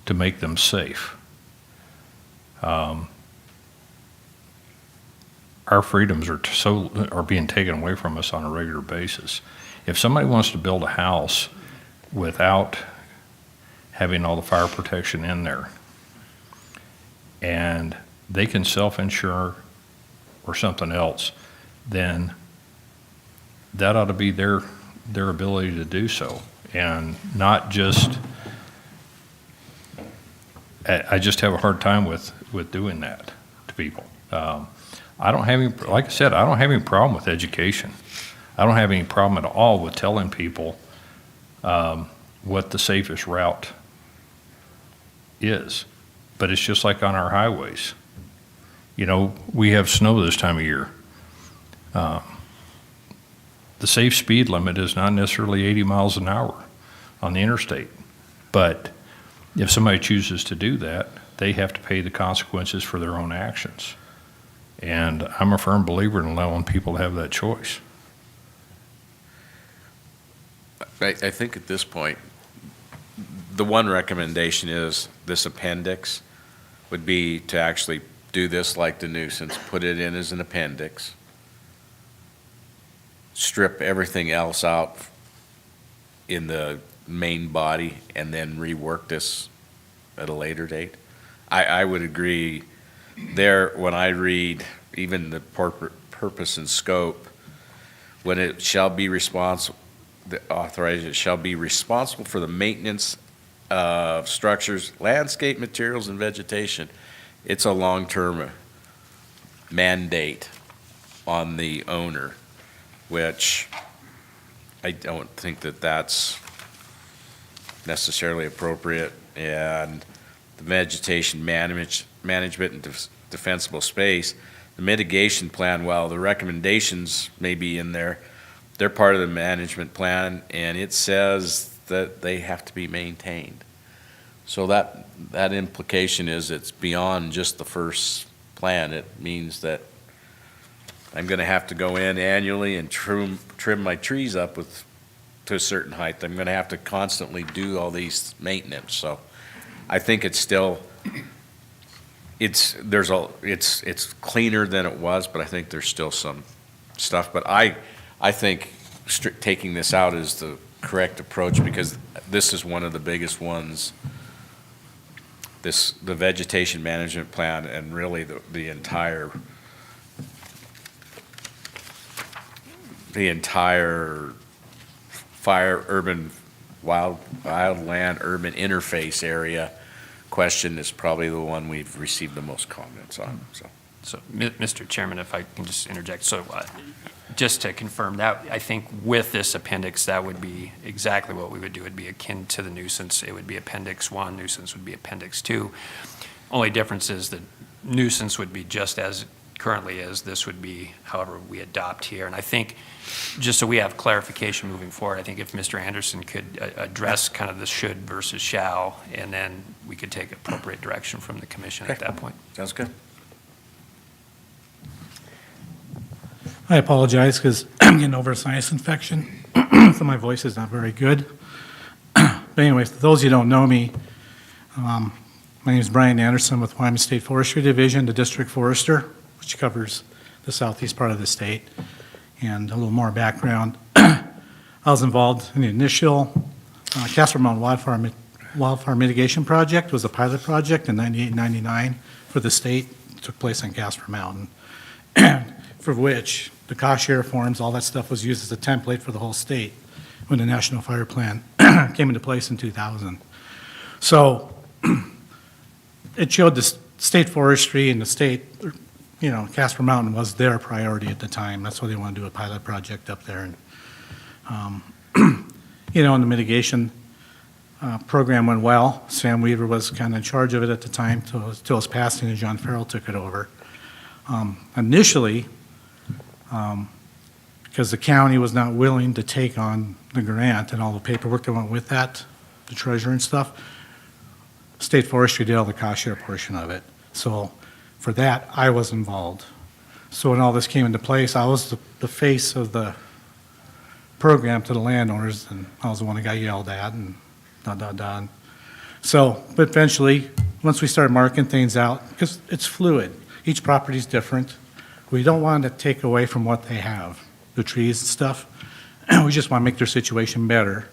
to make them safe. Our freedoms are being taken away from us on a regular basis. If somebody wants to build a house without having all the fire protection in there, and they can self-insure or something else, then that ought to be their ability to do so, and not just, I just have a hard time with doing that to people. I don't have any, like I said, I don't have any problem with education. I don't have any problem at all with telling people what the safest route is. But it's just like on our highways. You know, we have snow this time of year. The safe speed limit is not necessarily 80 miles an hour on the interstate. But if somebody chooses to do that, they have to pay the consequences for their own actions. And I'm a firm believer in allowing people to have that choice. I think at this point, the one recommendation is this appendix would be to actually do this like the nuisance, put it in as an appendix, strip everything else out in the main body, and then rework this at a later date. I would agree there, when I read even the purpose and scope, when it shall be responsible, the authorized, it shall be responsible for the maintenance of structures, landscape materials, and vegetation. It's a long-term mandate on the owner, which I don't think that that's necessarily appropriate. And the vegetation management and defensible space, the mitigation plan, while the recommendations may be in there, they're part of the management plan, and it says that they have to be maintained. So that implication is it's beyond just the first plan. It means that I'm gonna have to go in annually and trim my trees up to a certain height. I'm gonna have to constantly do all these maintenance, so I think it's still, it's cleaner than it was, but I think there's still some stuff. But I think taking this out is the correct approach, because this is one of the biggest ones. The vegetation management plan, and really the entire fire, urban, wildland, urban interface area question is probably the one we've received the most comments on, so. So, Mr. Chairman, if I can just interject, so just to confirm that, I think with this appendix, that would be exactly what we would do. It'd be akin to the nuisance. It would be Appendix 1, nuisance would be Appendix 2. Only difference is that nuisance would be just as it currently is. This would be however we adopt here. And I think, just so we have clarification moving forward, I think if Mr. Anderson could address kind of the should versus shall, and then we could take appropriate direction from the commission at that point. Sounds good. I apologize because I'm getting over a sinus infection, so my voice is not very good. But anyways, for those of you who don't know me, my name is Brian Anderson with Wyoming State Forestry Division, the District Forester, which covers the southeast part of the state. And a little more background. I was involved in the initial Casper Mountain Wildfire Mitigation Project. It was a pilot project in 98-99 for the state. It took place on Casper Mountain, for which the cost share forms, all that stuff was used as a template for the whole state when the National Fire Plan came into place in 2000. So it showed the state forestry and the state, you know, Casper Mountain was their priority at the time. That's why they wanted to do a pilot project up there. And, you know, and the mitigation program went well. Sam Weaver was kind of in charge of it at the time till it was passing and John Farrell took it over. Initially, because the county was not willing to take on the grant and all the paperwork that went with that, the treasurer and stuff, state forestry did all the cost share portion of it. So for that, I was involved. So when all this came into place, I was the face of the program to the landowners, and I was the one that got yelled at and da. So, but eventually, once we started marking things out, because it's fluid, each property is different. We don't want to take away from what they have, the trees and stuff. We just want to make their situation better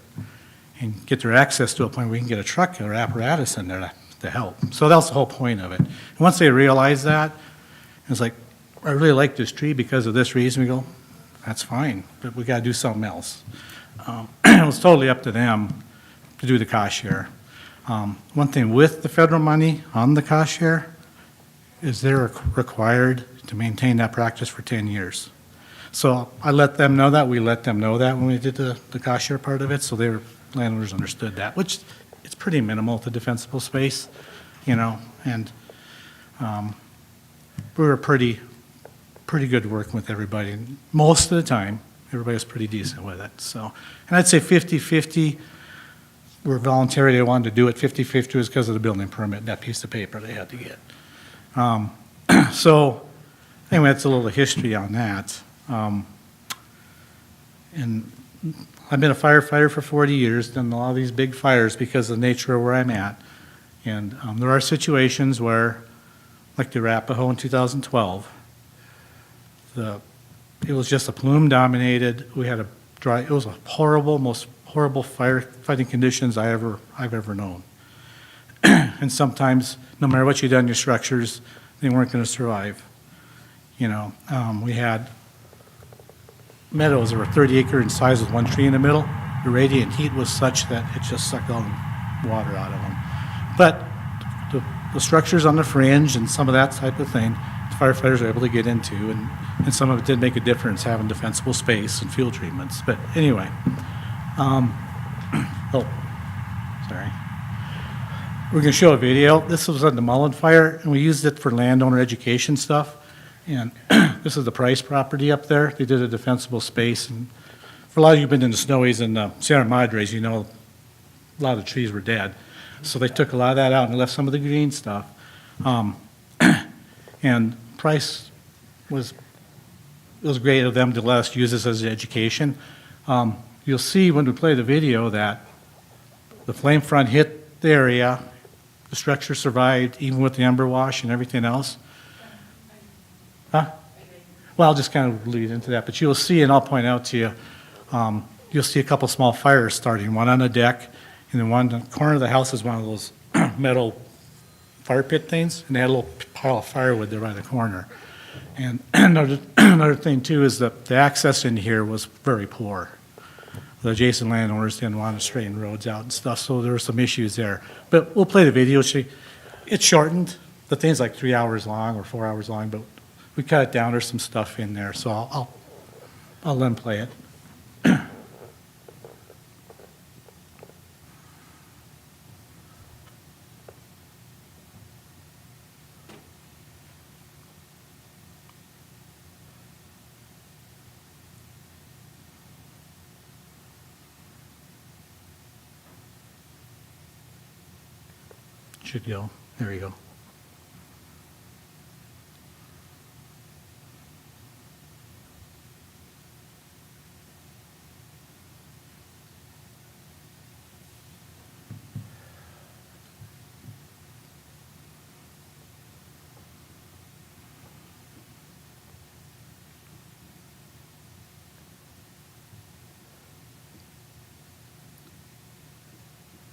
and get their access to a point where we can get a truck or apparatus in there to help. So that's the whole point of it. And once they realize that, it's like, I really like this tree because of this reason. We go, that's fine, but we got to do something else. It was totally up to them to do the cost share. One thing with the federal money on the cost share is they're required to maintain that practice for 10 years. So I let them know that. We let them know that when we did the cost share part of it, so their landowners understood that, which it's pretty minimal to defensible space, you know, and we were pretty good working with everybody. Most of the time, everybody was pretty decent with it. So, and I'd say 50-50 were voluntary. They wanted to do it. 50-50 was because of the building permit, that piece of paper they had to get. So anyway, that's a little history on that. And I've been a firefighter for 40 years, done a lot of these big fires because of the nature of where I'm at. And there are situations where, like the Arapahoe in 2012, it was just a plume-dominated. We had it was a most horrible firefighting conditions I've ever known. And sometimes, no matter what you've done in your structures, they weren't going to survive. You know, we had meadows that were 30 acre in size with one tree in the middle. The radiant heat was such that it just sucked all the water out of them. But the structures on the fringe and some of that type of thing, the firefighters were able to get into, and some of it did make a difference, having defensible space and fuel treatments. But anyway, oh, sorry. We're going to show a video. This was on the Mullen Fire, and we used it for landowner education stuff. And this is the Price property up there. They did a defensible space. And for a lot of you who've been in the Snowies and Sierra Madres, you know a lot of the trees were dead. So they took a lot of that out and left some of the green stuff. And Price it was great of them to let us use this as education. You'll see when we play the video that the flame front hit the area, the structure survived even with the ember wash and everything else. Huh? Well, I'll just kind of lead into that, but you'll see, and I'll point out to you, you'll see a couple small fires starting, one on the deck, and then one in the corner of the house is one of those metal fire pit things, and they had a little pile of firewood there by the corner. And another thing too is that the access in here was very poor. The adjacent landowners didn't want to straighten roads out and stuff, so there were some issues there. But we'll play the video. It's shortened. The thing's like 3 hours long or 4 hours long, but we cut it down. There's some stuff in there, so I'll let them play it. Should go. There you go.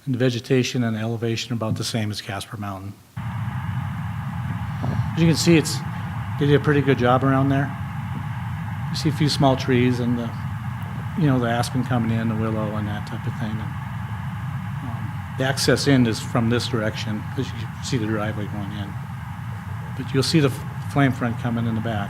And the vegetation and the elevation are about the same as Casper Mountain. As you can see, they did a pretty good job around there. You see a few small trees and the aspen coming in, the willow and that type of thing. And, the access in is from this direction, as you can see the driveway going in. But you'll see the flame front coming in the back.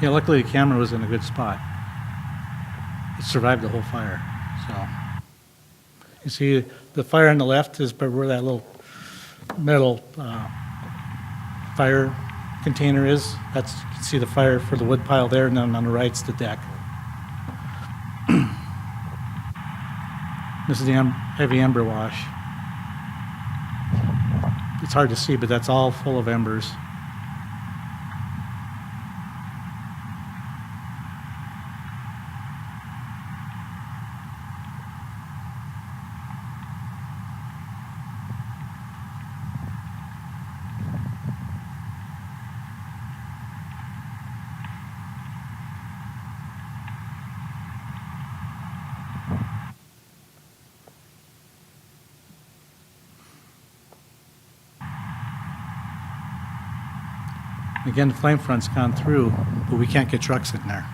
Yeah, luckily the camera was in a good spot. It survived the whole fire, so. You see the fire on the left is where that little metal fire container is. You can see the fire for the wood pile there, and then on the right's the deck. This is the heavy ember wash. It's hard to see, but that's all full of embers. Again, the flame front's gone through, but we can't get trucks in there.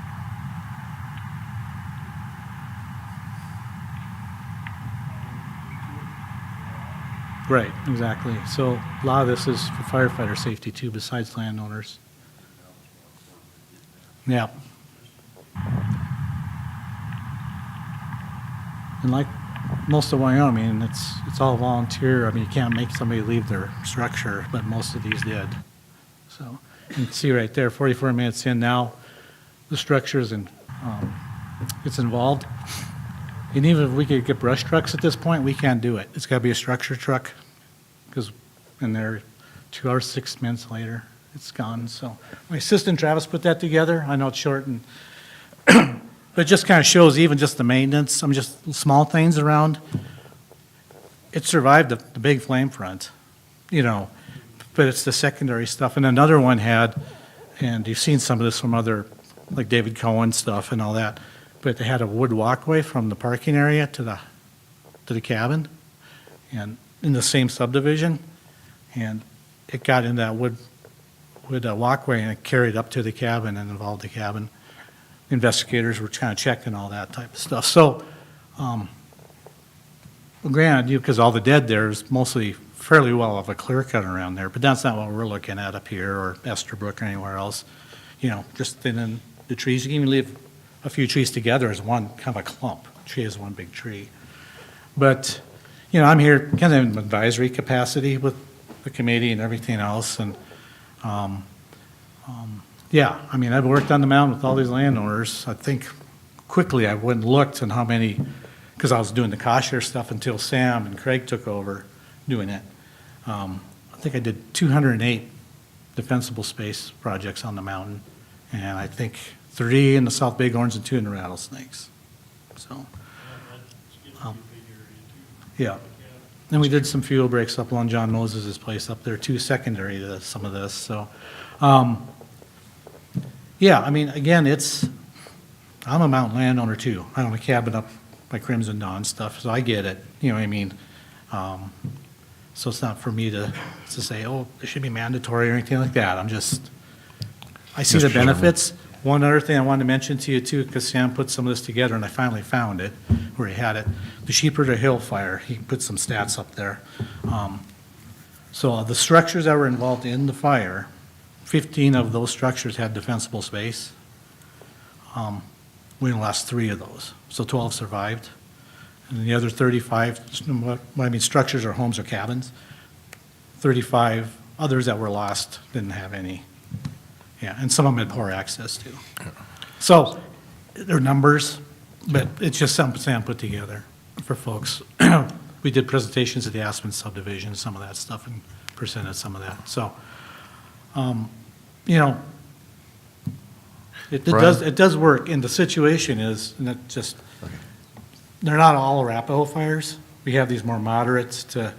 Right, exactly. So a lot of this is for firefighter safety too, besides landowners. Yeah. And like most of Wyoming, it's all volunteer. I mean, you can't make somebody leave their structure, but most of these did. So you can see right there, 44 minutes in now, the structure's it's involved. And even if we could get brush trucks at this point, we can't do it. It's got to be a structure truck, because, and they're 2 hours, 6 minutes later, it's gone. So my assistant Travis put that together. I know it's short, and but it just kind of shows even just the maintenance, some just small things around. It survived the big flame front, you know, but it's the secondary stuff. And another one had, and you've seen some of this from other, like David Cohen stuff and all that, but they had a wood walkway from the parking area to the cabin, and in the same subdivision, and it got in that wood walkway and it carried up to the cabin and involved the cabin. Investigators were kind of checking all that type of stuff. So, well, granted, because all the dead there is mostly fairly well of a clear cut around there, but that's not what we're looking at up here or Esterbrook or anywhere else. You know, just thinning the trees. You can even leave a few trees together as one kind of a clump. A tree is one big tree. But, you know, I'm here kind of in advisory capacity with the committee and everything else. And, yeah, I mean, I've worked on the mountain with all these landowners. I think quickly I went and looked and how many, because I was doing the cost share stuff until Sam and Craig took over doing it. I think I did 208 defensible space projects on the mountain, and I think 3 in the South Bighorns and 2 in the rattlesnakes. So, yeah. And we did some fuel breaks up along John Moses' place up there too, secondary to some of this. So, yeah, I mean, again, I'm a mountain landowner too. I own a cabin up by Crimson Dawn stuff, so I get it. You know what I mean? So it's not for me to say, oh, it should be mandatory or anything like that. I see the benefits. One other thing I wanted to mention to you too, because Sam put some of this together and I finally found it where he had it. The Sheepherder Hill fire, he put some stats up there. So the structures that were involved in the fire, 15 of those structures had defensible space. We lost 3 of those, so 12 survived. And the other 35, what I mean, structures or homes or cabins, 35 others that were lost didn't have any. Yeah, and some of them had poor access too. So they're numbers, but it's just something Sam put together for folks. We did presentations at the Aspen subdivision, some of that stuff, and presented some of that. So, you know, it does work, and the situation is, and it just, they're not all Arapahoe fires. We have these more moderates to,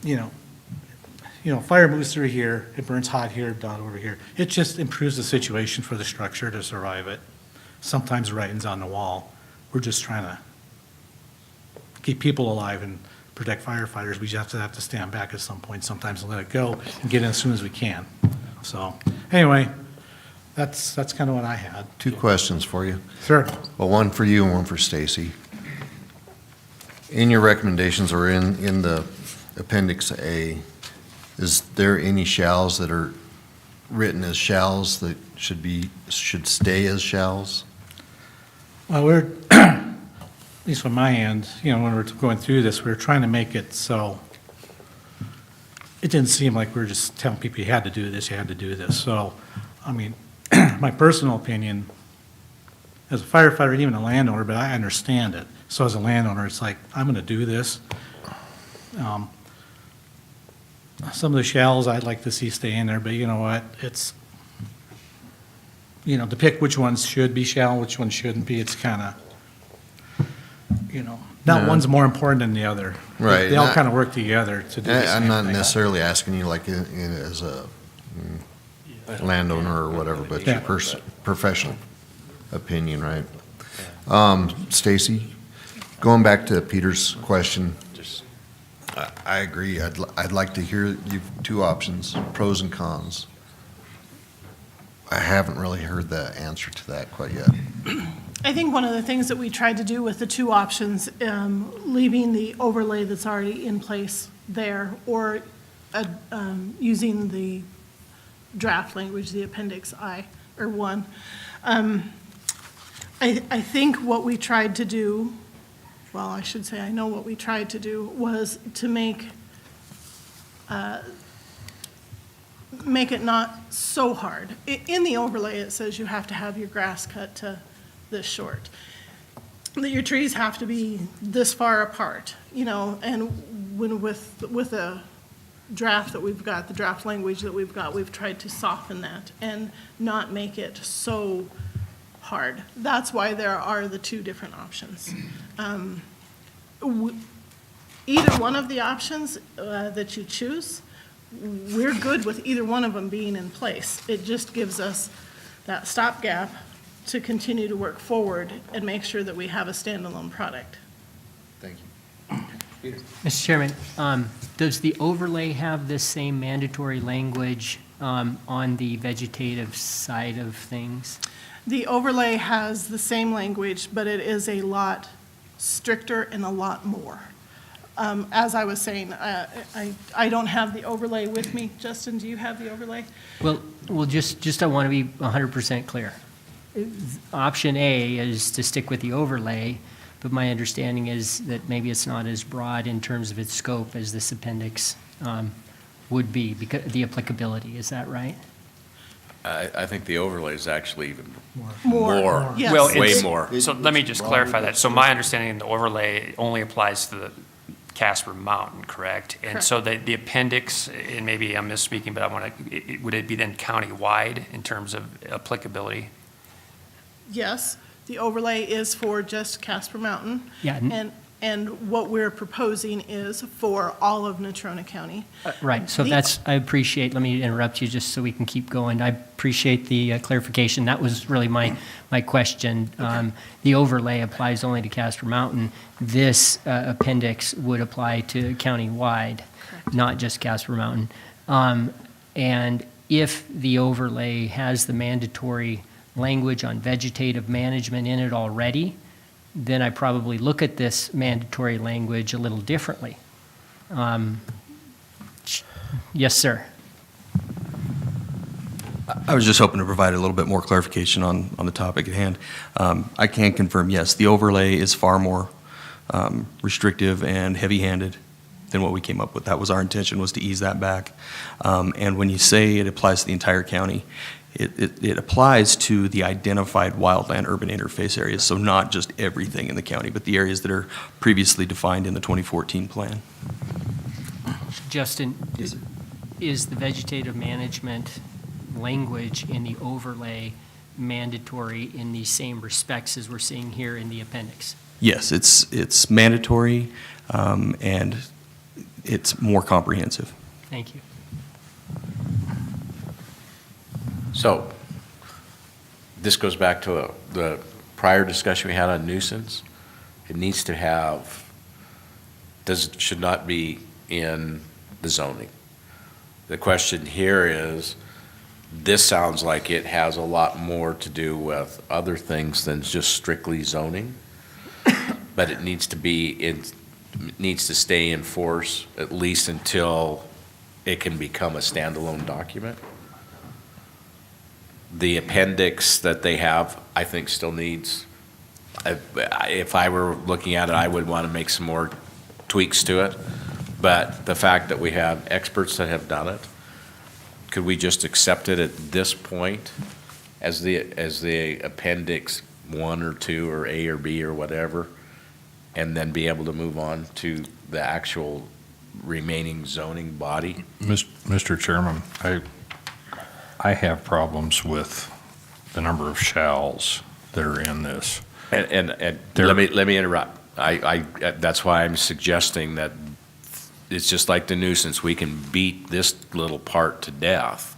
you know, fire moves through here, it burns hot here, down over here. It just improves the situation for the structure to survive it. Sometimes writing's on the wall. We're just trying to keep people alive and protect firefighters. We just have to stand back at some point sometimes and let it go and get in as soon as we can. So, anyway, that's kind of what I had. 2 questions for you. Sure. Well, one for you and one for Stacy. In your recommendations or in the Appendix A, is there any shalls that are written as shalls that should stay as shalls? Well, we're, at least from my end, you know, when we're going through this, we were trying to make it so it didn't seem like we were just telling people you had to do this, you had to do this. So, I mean, my personal opinion, as a firefighter and even a landowner, but I understand it. So as a landowner, it's like, I'm going to do this. Some of the shalls I'd like to see stay in there, but you know what? It's, you know, to pick which ones should be shall, which ones shouldn't be, it's kind of, you know, not one's more important than the other. Right. They all kind of work together to do the same I'm not thing. necessarily asking you like as a landowner or whatever, but your professional opinion, right? Stacy, going back to Peter's question, I agree. I'd like to hear you 2 options, pros and cons. I haven't really heard the answer to that quite yet. I think one of the things that we tried to do with the 2 options, leaving the overlay that's already in place there, or using the draft language, the Appendix I, or 1. I think what we tried to do, well, I should say I know what we tried to do, was to make it not so hard. In the overlay, it says you have to have your grass cut to this short. that your trees have to be this far apart, you know, and when with a draft that we've got, the draft language that we've got, we've tried to soften that and not make it so hard. That's why there are the two different options. Either one of the options that you choose, we're good with either one of them being in place. It just gives us that stopgap to continue to work forward and make sure that we have a standalone product. Thank you. Mr. Chairman, does the overlay have the same mandatory language on the vegetative side of things? The overlay has the same language, but it is a lot stricter and a lot more. As I was saying, I don't have the overlay with me. Justin, do you have the overlay? Well, just I want to be 100% clear. Option A is to stick with the overlay, but my understanding is that maybe it's not as broad in terms of its scope as this appendix would be, because the applicability, is that right? I think the overlay is actually even More. more, Yes. Well, way it's- more. So let me just clarify that. So my understanding, the overlay only applies to the Casper Mountain, correct? And so the appendix, and maybe I'm misspeaking, but I want to, would it be then county-wide in terms of applicability? Yes, the overlay is for just Casper Mountain. Yeah. And what we're proposing is for all of Natrona County. Right, so I appreciate, let me interrupt you just so we can keep going. I appreciate the clarification. That was really my question. The overlay applies only to Casper Mountain. This appendix would apply to county-wide, not just Casper Mountain. And if the overlay has the mandatory language on vegetative management in it already, then I probably look at this mandatory language a little differently. Yes, sir. I was just hoping to provide a little bit more clarification on the topic at hand. I can confirm, yes, the overlay is far more restrictive and heavy-handed than what we came up with. That was our intention, was to ease that back. And when you say it applies to the entire county, it applies to the identified wildland-urban interface areas, so not just everything in the county, but the areas that are previously defined in the 2014 plan. Justin, is the vegetative management language in the overlay mandatory in the same respects as we're seeing here in the appendix? Yes, it's mandatory, and it's more comprehensive. Thank you. So, this goes back to the prior discussion we had on nuisance. It needs to have, should not be in the zoning. The question here is, this sounds like it has a lot more to do with other things than just strictly zoning, but it needs to stay in force at least until it can become a standalone document. The appendix that they have, I think, still needs, if I were looking at it, I would want to make some more tweaks to it. But the fact that we have experts that have done it, could we just accept it at this point as the appendix 1 or 2 or A or B or whatever, and then be able to move on to the actual remaining zoning body? Mr. Chairman, I have problems with the number of shalls that are in this. And let me interrupt. That's why I'm suggesting that it's just like the nuisance. We can beat this little part to death.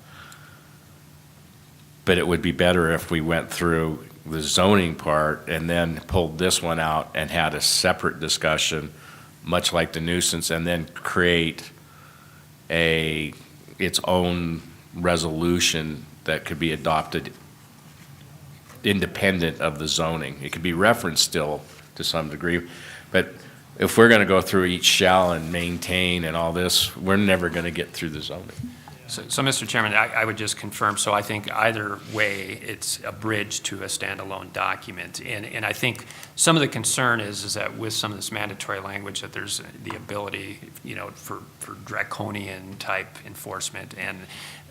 But it would be better if we went through the zoning part and then pulled this one out and had a separate discussion, much like the nuisance, and then create its own resolution that could be adopted independent of the zoning. It could be referenced still to some degree, but if we're going to go through each shall and maintain and all this, we're never going to get through the zoning. So, Mr. Chairman, I would just confirm, so I think either way, it's a bridge to a standalone document. And I think some of the concern is that with some of this mandatory language, that there's the ability, for draconian type enforcement. And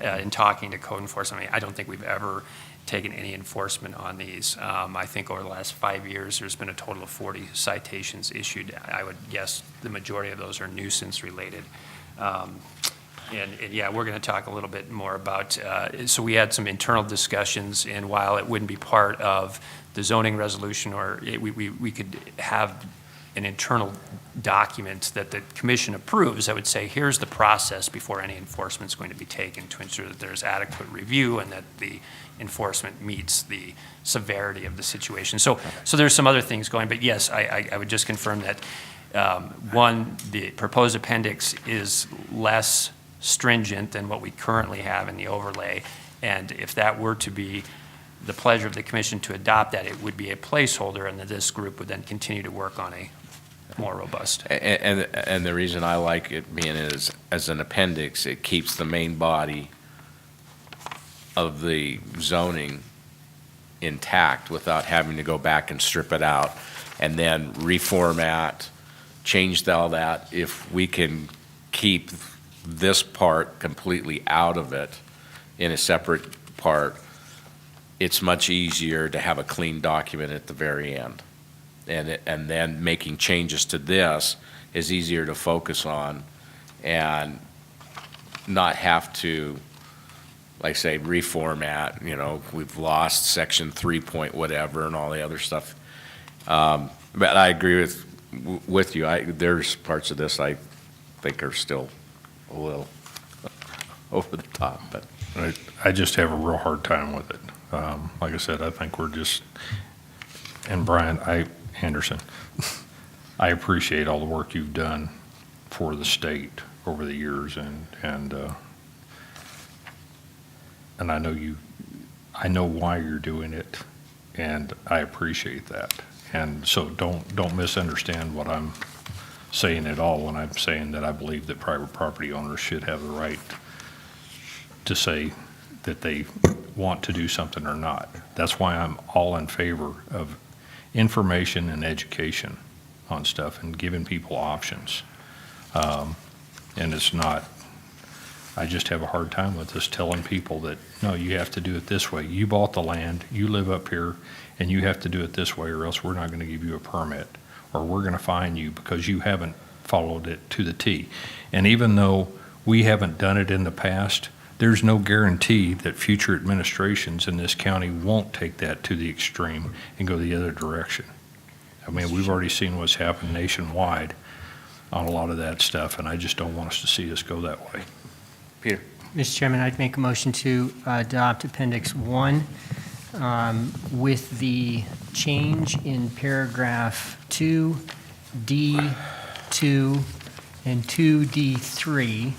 in talking to code enforcement, I don't think we've ever taken any enforcement on these. I think over the last 5 years, there's been a total of 40 citations issued. I would guess the majority of those are nuisance related. And yeah, we're going to talk a little bit more about, so we had some internal discussions, and while it wouldn't be part of the zoning resolution, we could have an internal document that the commission approves that would say, here's the process before any enforcement is going to be taken to ensure that there's adequate review and that the enforcement meets the severity of the situation. So there's some other things going, but yes, I would just confirm that, one, the proposed appendix is less stringent than what we currently have in the overlay. And if that were to be the pleasure of the commission to adopt that, it would be a placeholder, and that this group would then continue to work on a more robust. And the reason I like it being as an appendix, it keeps the main body of the zoning intact without having to go back and strip it out and then reformat, change all that. If we can keep this part completely out of it in a separate part, it's much easier to have a clean document at the very end. And then making changes to this is easier to focus on and not have to, like say, reformat, we've lost section 3 point whatever and all the other stuff. But I agree with you. There's parts of this I think are still a little over the top, but. I just have a real hard time with it. Like I said, I think we're just, and Brian, Anderson, I appreciate all the work you've done for the state over the years, and I know why you're doing it, and I appreciate that. And so don't misunderstand what I'm saying at all when I'm saying that I believe that private property owners should have the right to say that they want to do something or not. That's why I'm all in favor of information and education on stuff and giving people options. And it's not, I just have a hard time with this telling people that, no, you have to do it this way. You bought the land, you live up here, and you have to do it this way or else we're not going to give you a permit, or we're going to fine you because you haven't followed it to the T. And even though we haven't done it in the past, there's no guarantee that future administrations in this county won't take that to the extreme and go the other direction. I mean, we've already seen what's happened nationwide on a lot of that stuff, and I just don't want us to see us go that way. Peter? Mr. Chairman, I'd make a motion to adopt Appendix 1 with the change in paragraph 2D2 and 2D3.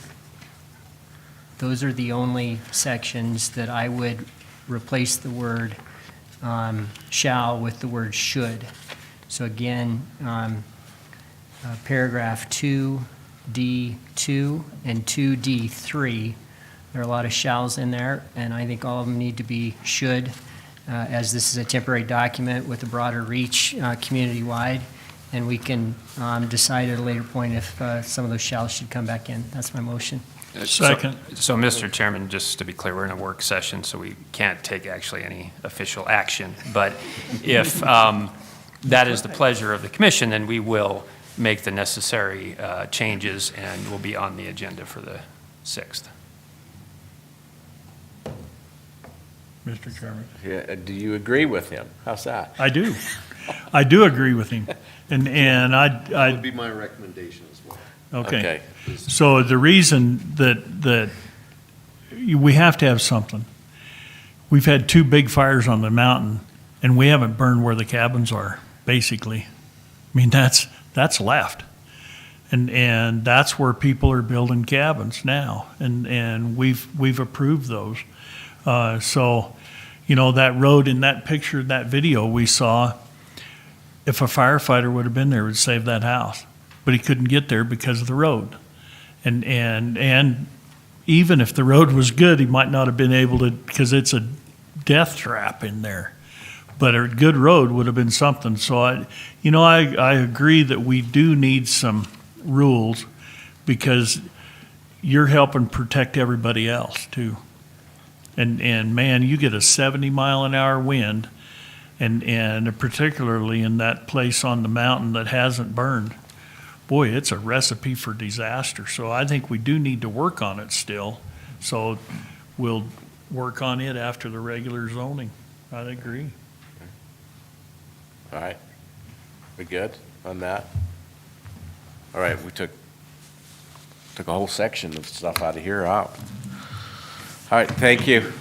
Those are the only sections that I would replace the word shall with the word should. So again, paragraph 2D2 and 2D3, there are a lot of shalls in there, and I think all of them need to be should, as this is a temporary document with a broader reach community-wide, and we can decide at a later point if some of those shalls should come back in. That's my motion. Second. So, Mr. Chairman, just to be clear, we're in a work session, so we can't take actually any official action. But if that is the pleasure of the commission, then we will make the necessary changes and will be on the agenda for the 6th. Mr. Chairman. Yeah, do you agree with him? How's that? I do. I do agree with him. And That would I, be my recommendation as well. okay. So the reason that we have to have something, we've had 2 big fires on the mountain, and we haven't burned where the cabins are, basically. I mean, that's left. And that's where people are building cabins now, and we've approved those. So, that road in that picture, that video we saw, if a firefighter would have been there, it would save that house. But he couldn't get there because of the road. And even if the road was good, he might not have been able to, because it's a death trap in there. But a good road would have been something. So I agree that we do need some rules, because you're helping protect everybody else too. And man, you get a 70-mile-an-hour wind, and particularly in that place on the mountain that hasn't burned, boy, it's a recipe for disaster. So I think we do need to work on it still. So we'll work on it after the regular zoning. I agree. All right. We good on that? All right, we took a whole section of stuff out of here out. All right, thank you.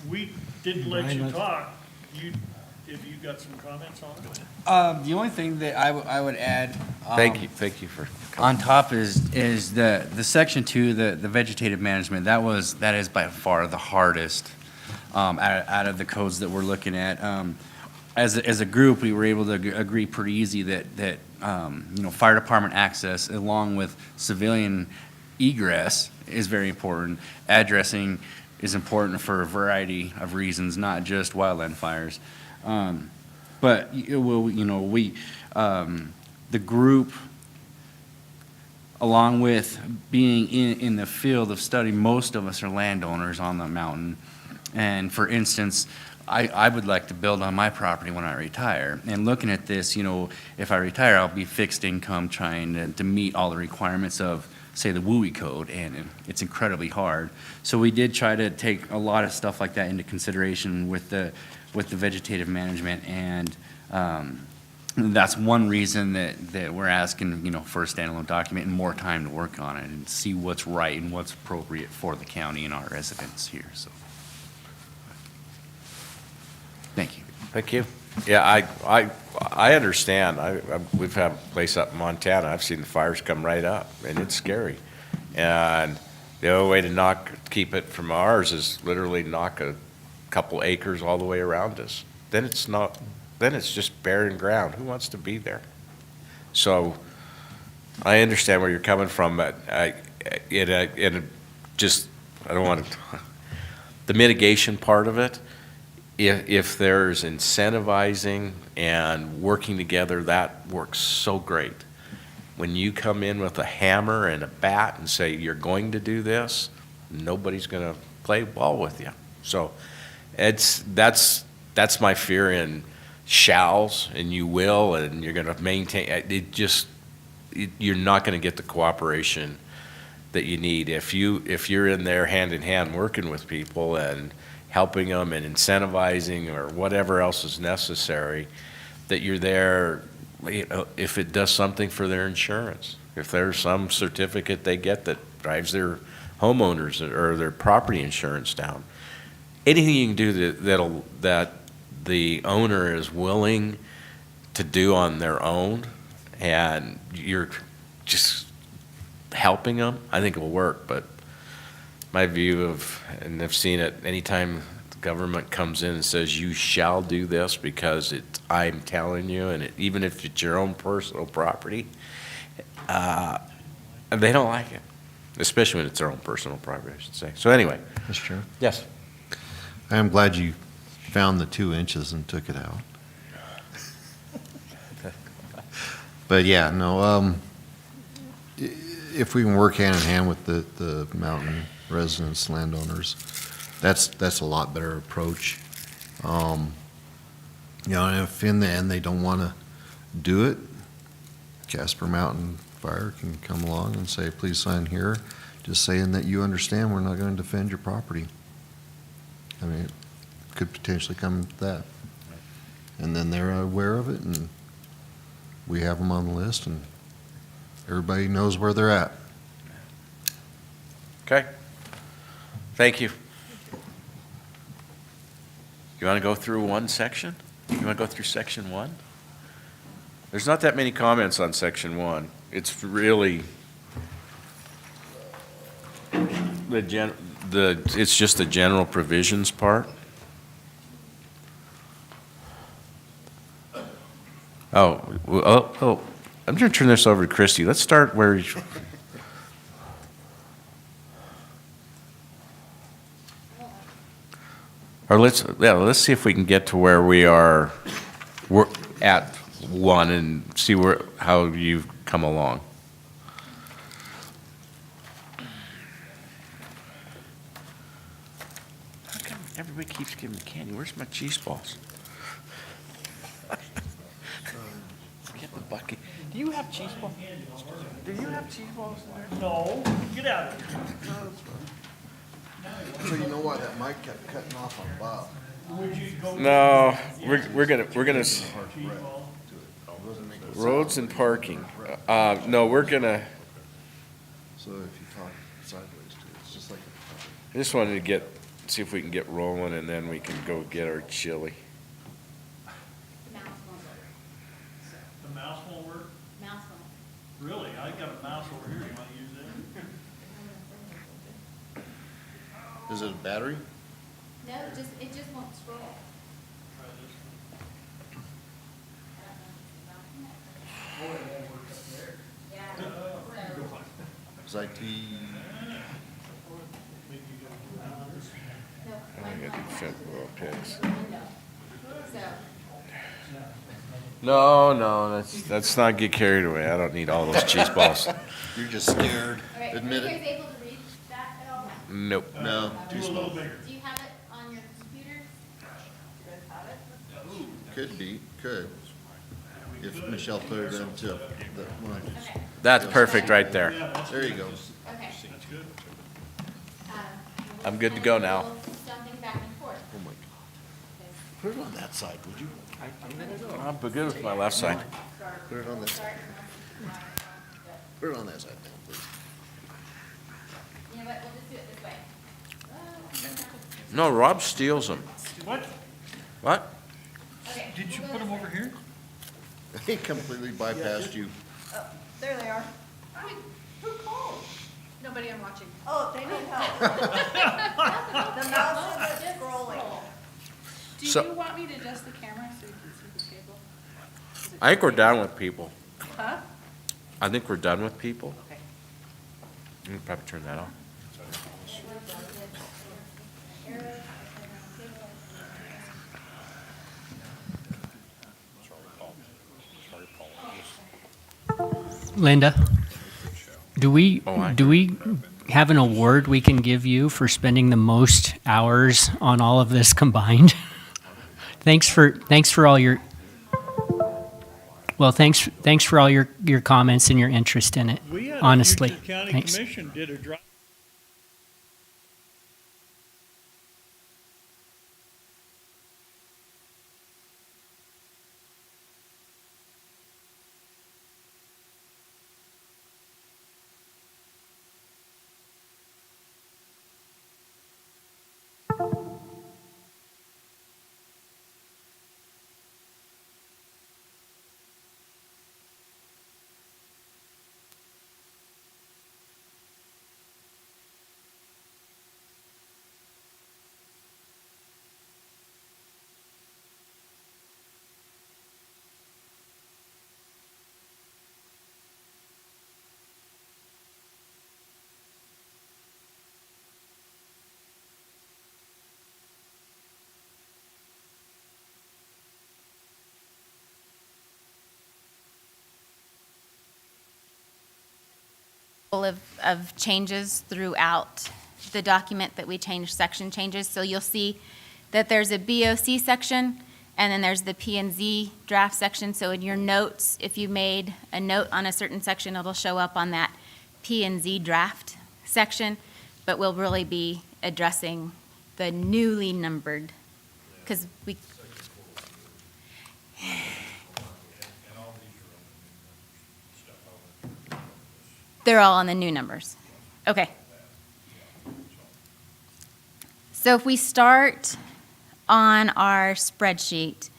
We didn't let you talk. Have you got some comments on it? The only thing that I would add. Thank you for coming. On top is the section 2, the vegetative management. That is by far the hardest out of the codes that we're looking at. As a group, we were able to agree pretty easy that fire department access along with civilian egress is very important. Addressing is important for a variety of reasons, not just wildland fires. But the group, along with being in the field of study, most of us are landowners on the mountain. And for instance, I would like to build on my property when I retire. And looking at this, if I retire, I'll be fixed income trying to meet all the requirements of, say, the WUI code, and it's incredibly hard. So we did try to take a lot of stuff like that into consideration with the vegetative management, and that's one reason that we're asking, for a standalone document and more time to work on it and see what's right and what's appropriate for the county and our residents here, so. Thank you. Thank you. Yeah, I understand. We've had a place up in Montana. I've seen the fires come right up, and it's scary. And the only way to keep it from ours is literally knock a couple acres all the way around us. Then it's just barren ground. Who wants to be there? So I understand where you're coming from, but I don't want to. The mitigation part of it. If there's incentivizing and working together, that works so great. When you come in with a hammer and a bat and say, you're going to do this, nobody's going to play ball with you. So that's my fear in shalls, and you will, and you're going to maintain, you're not going to get the cooperation that you need. If you're in there hand in hand working with people and helping them and incentivizing or whatever else is necessary, that you're there, if it does something for their insurance, if there's some certificate they get that drives their homeowners or their property insurance down, anything you can do that the owner is willing to do on their own, and you're just helping them, I think it will work. But my view of, and I've seen it anytime the government comes in and says, you shall do this because I'm telling you, and even if it's your own personal property, they don't like it, especially when it's their own personal property, I should say. So anyway. That's true. Yes. I am glad you found the 2 inches and took it out. But yeah, no, if we can work hand in hand with the mountain residents, landowners, that's a lot better approach. And if in the end they don't want to do it, Casper Mountain Fire can come along and say, please sign here, just saying that you understand we're not going to defend your property. I mean, it could potentially come to that. And then they're aware of it, and we have them on the list, and everybody knows where they're at. Okay. Thank you. You want to go through one section? You want to go through section 1? There's not that many comments on section 1. It's really it's just the general provisions part. I'm going to turn this over to Christy. Let's start where Or let's see if we can get to where we're at 1 and see how you've come along. How come everybody keeps giving me candy? Where's my cheese balls? Get the bucket. Do you have cheese balls? Do you have cheese balls there? No, get out of here. So you know why that mic kept cutting off on Bob? No, we're gonna roads and parking. No, we're gonna. So if you talk sideways too, it's just like. I just wanted to see if we can get rolling, and then we can go get our chili. The mouse won't work? Mouse won't. Really? I got a mouse over here. You want to use it? Is it a battery? No, it just won't scroll. Try this Is IT? I got these simple little pigs. No, let's not get carried away. I don't need all those cheese balls. You're just scared. Admit Are you it. guys able to read that at all? Nope. No, too small. Do you have it on your computer? Do you guys have it? Could be, could. If Michelle put it into the one. Okay. That's perfect right there. There you go. Okay. I'm good to go now. Jumping back and forth. Oh my God. Put it on that side, would you? I'm good with my left side. Put it on that side. Put it on that side now, please. You know what, we'll just do it this way. No, Rob steals them. What? What? Okay. Did you put them over here? He completely bypassed you. There they are. Wait, who called? Nobody, I'm watching. Oh, they need help. The mouse is scrolling. Do So- you want me to adjust the camera so you can see the table? I think we're done with people. Huh? I think we're done with people. Okay. You can probably turn that off. Linda, do we Oh, I- have an award we can give you for spending the most hours on all of this combined? Thanks for all your thanks for all your comments and your interest in it. We had Honestly, a Future County thanks. Commission did a drive. Of changes throughout the document that we changed section changes. So you'll see that there's a BOC section, and then there's the P and Z draft section. So in your notes, if you made a note on a certain section, it'll show up on that P and Z draft section. But we'll really be addressing the newly numbered, because we. They're all on the new numbers. Okay. So if we start on our spreadsheet,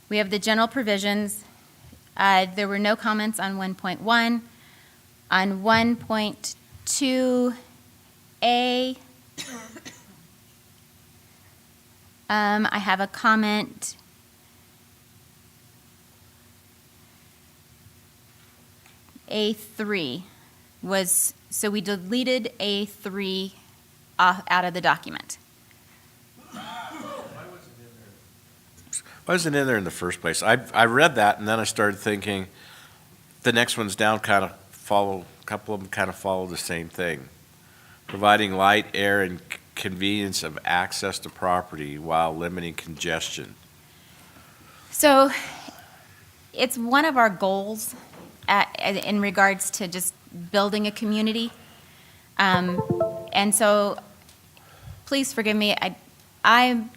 we have the general provisions. There were no comments on 1.1. On 1.2A, I have a comment. A3 was, so we deleted A3 out of the document. Why wasn't in there in the first place? I read that, and then I started thinking, the next one's down a couple of them kind of follow the same thing. Providing light, air, and convenience of access to property while limiting congestion. So it's one of our goals in regards to just building a community. And so please forgive me, 85%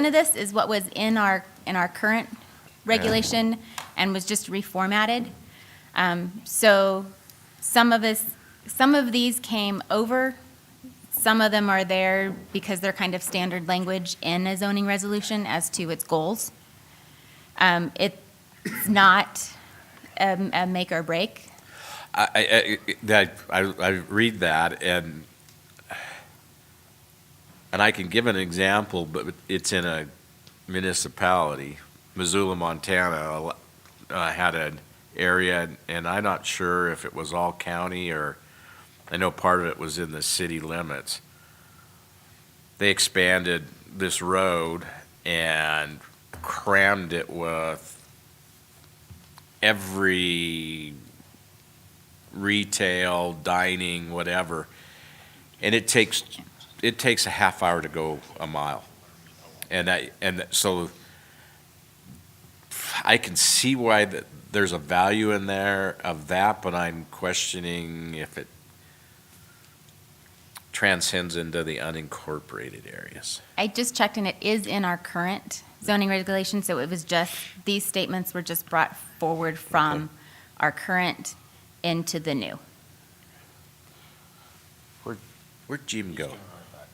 of this is what was in our current regulation and was just reformatted. So some of these came over. Some of them are there because they're kind of standard language in a zoning resolution as to its goals. It's not a make or break. I read that, and I can give an example, but it's in a municipality. Missoula, Montana had an area, and I'm not sure if it was all county or I know part of it was in the city limits. They expanded this road and crammed it with every retail, dining, whatever, and it takes a half hour to go a mile, and so I can see why there's a value in there of that, but I'm questioning if it transcends into the unincorporated areas. I just checked, and it is in our current zoning regulation, so it was just, these statements were just brought forward from our current into the new. Where'd Jim go?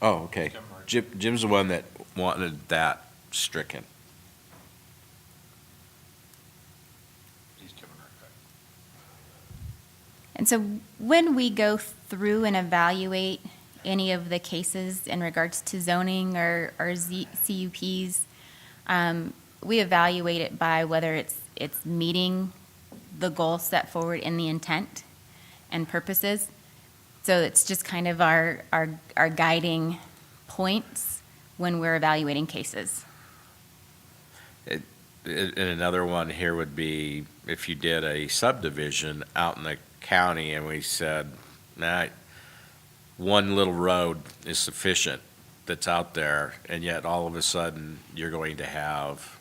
Oh, okay. Jim's the one that wanted that stricken. And so when we go through and evaluate any of the cases in regards to zoning or CUPs, we evaluate it by whether it's meeting the goal set forward in the intent and purposes. So it's just kind of our guiding points when we're evaluating cases. And another one here would be if you did a subdivision out in the county and we said, nah, one little road is sufficient that's out there, and yet all of a sudden you're going to have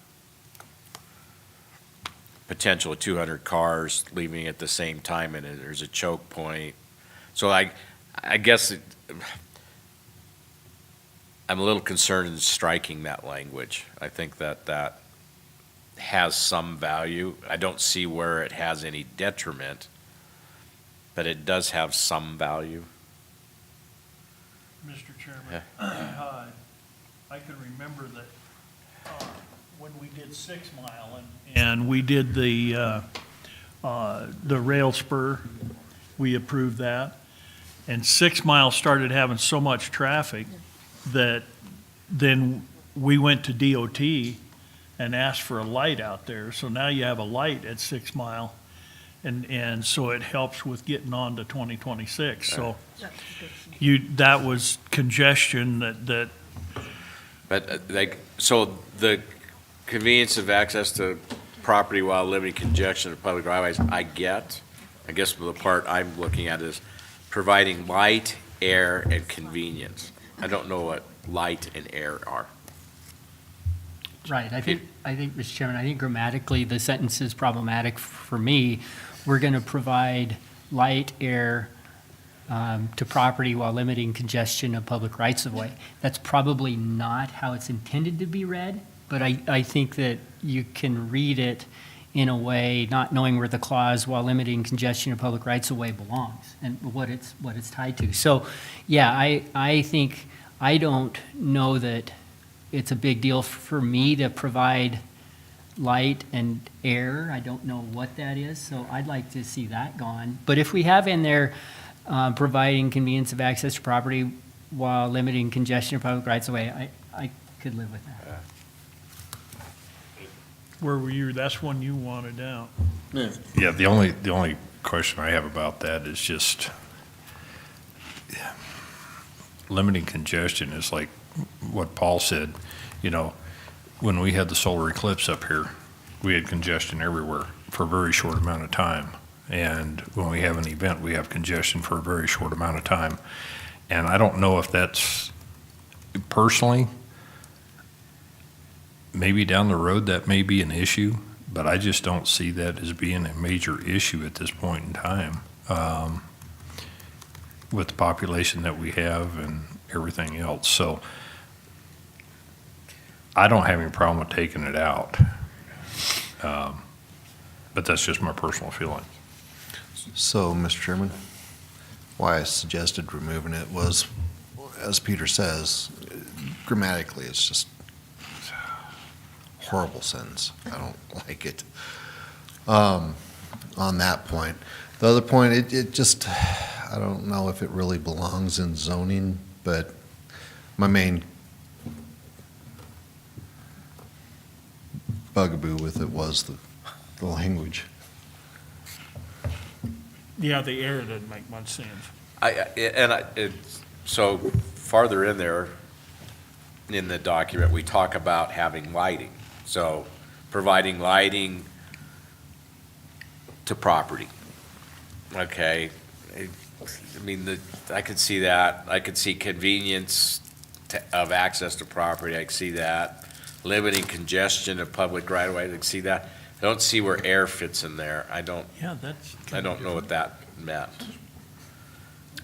potential of 200 cars leaving at the same time, and there's a choke point. So I guess I'm a little concerned in striking that language. I think that has some value. I don't see where it has any detriment, but it does have some value. Mr. Chairman, I can remember that when we did 6 Mile and we did the rail spur, we approved that. And 6 Mile started having so much traffic that then we went to DOT and asked for a light out there. So now you have a light at 6 Mile. And so it helps with getting on to 2026. So that was congestion that. But so the convenience of access to property while limiting congestion of public driveways, I guess the part I'm looking at is providing light, air, and convenience. I don't know what light and air are. Right, I think, Mr. Chairman, I think grammatically, the sentence is problematic for me. We're going to provide light, air to property while limiting congestion of public rights-of-way. That's probably not how it's intended to be read, but I think that you can read it in a way, not knowing where the clause while limiting congestion of public rights-of-way belongs and what it's tied to. So, yeah, I think, I don't know that it's a big deal for me to provide light and air. I don't know what that is, so I'd like to see that gone. But if we have in there providing convenience of access to property while limiting congestion of public rights of way, I could live with that. Where were you? That's one you wanted out. Yeah, the only question I have about that is just limiting congestion is like what Paul said, you know, when we had the solar eclipse up here, we had congestion everywhere for a very short amount of time. And when we have an event, we have congestion for a very short amount of time. And I don't know if that's, personally, maybe down the road that may be an issue, but I just don't see that as being a major issue at this point in time, with the population that we have and everything else. So I don't have any problem with taking it out. But that's just my personal feeling. So, Mr. Chairman, why I suggested removing it was, as Peter says, grammatically, it's just horrible sentence. I don't like it. On that point. The other point, it just, I don't know if it really belongs in zoning, but my main bugaboo with it was the language. Yeah, the error doesn't make much sense. So farther in there, in the document, we talk about having lighting. So providing lighting to property. Okay, I mean, I could see that. I could see convenience of access to property. I could see that. Limiting congestion of public right of way. I could see that. I don't see where air fits in there. I don't know what that meant.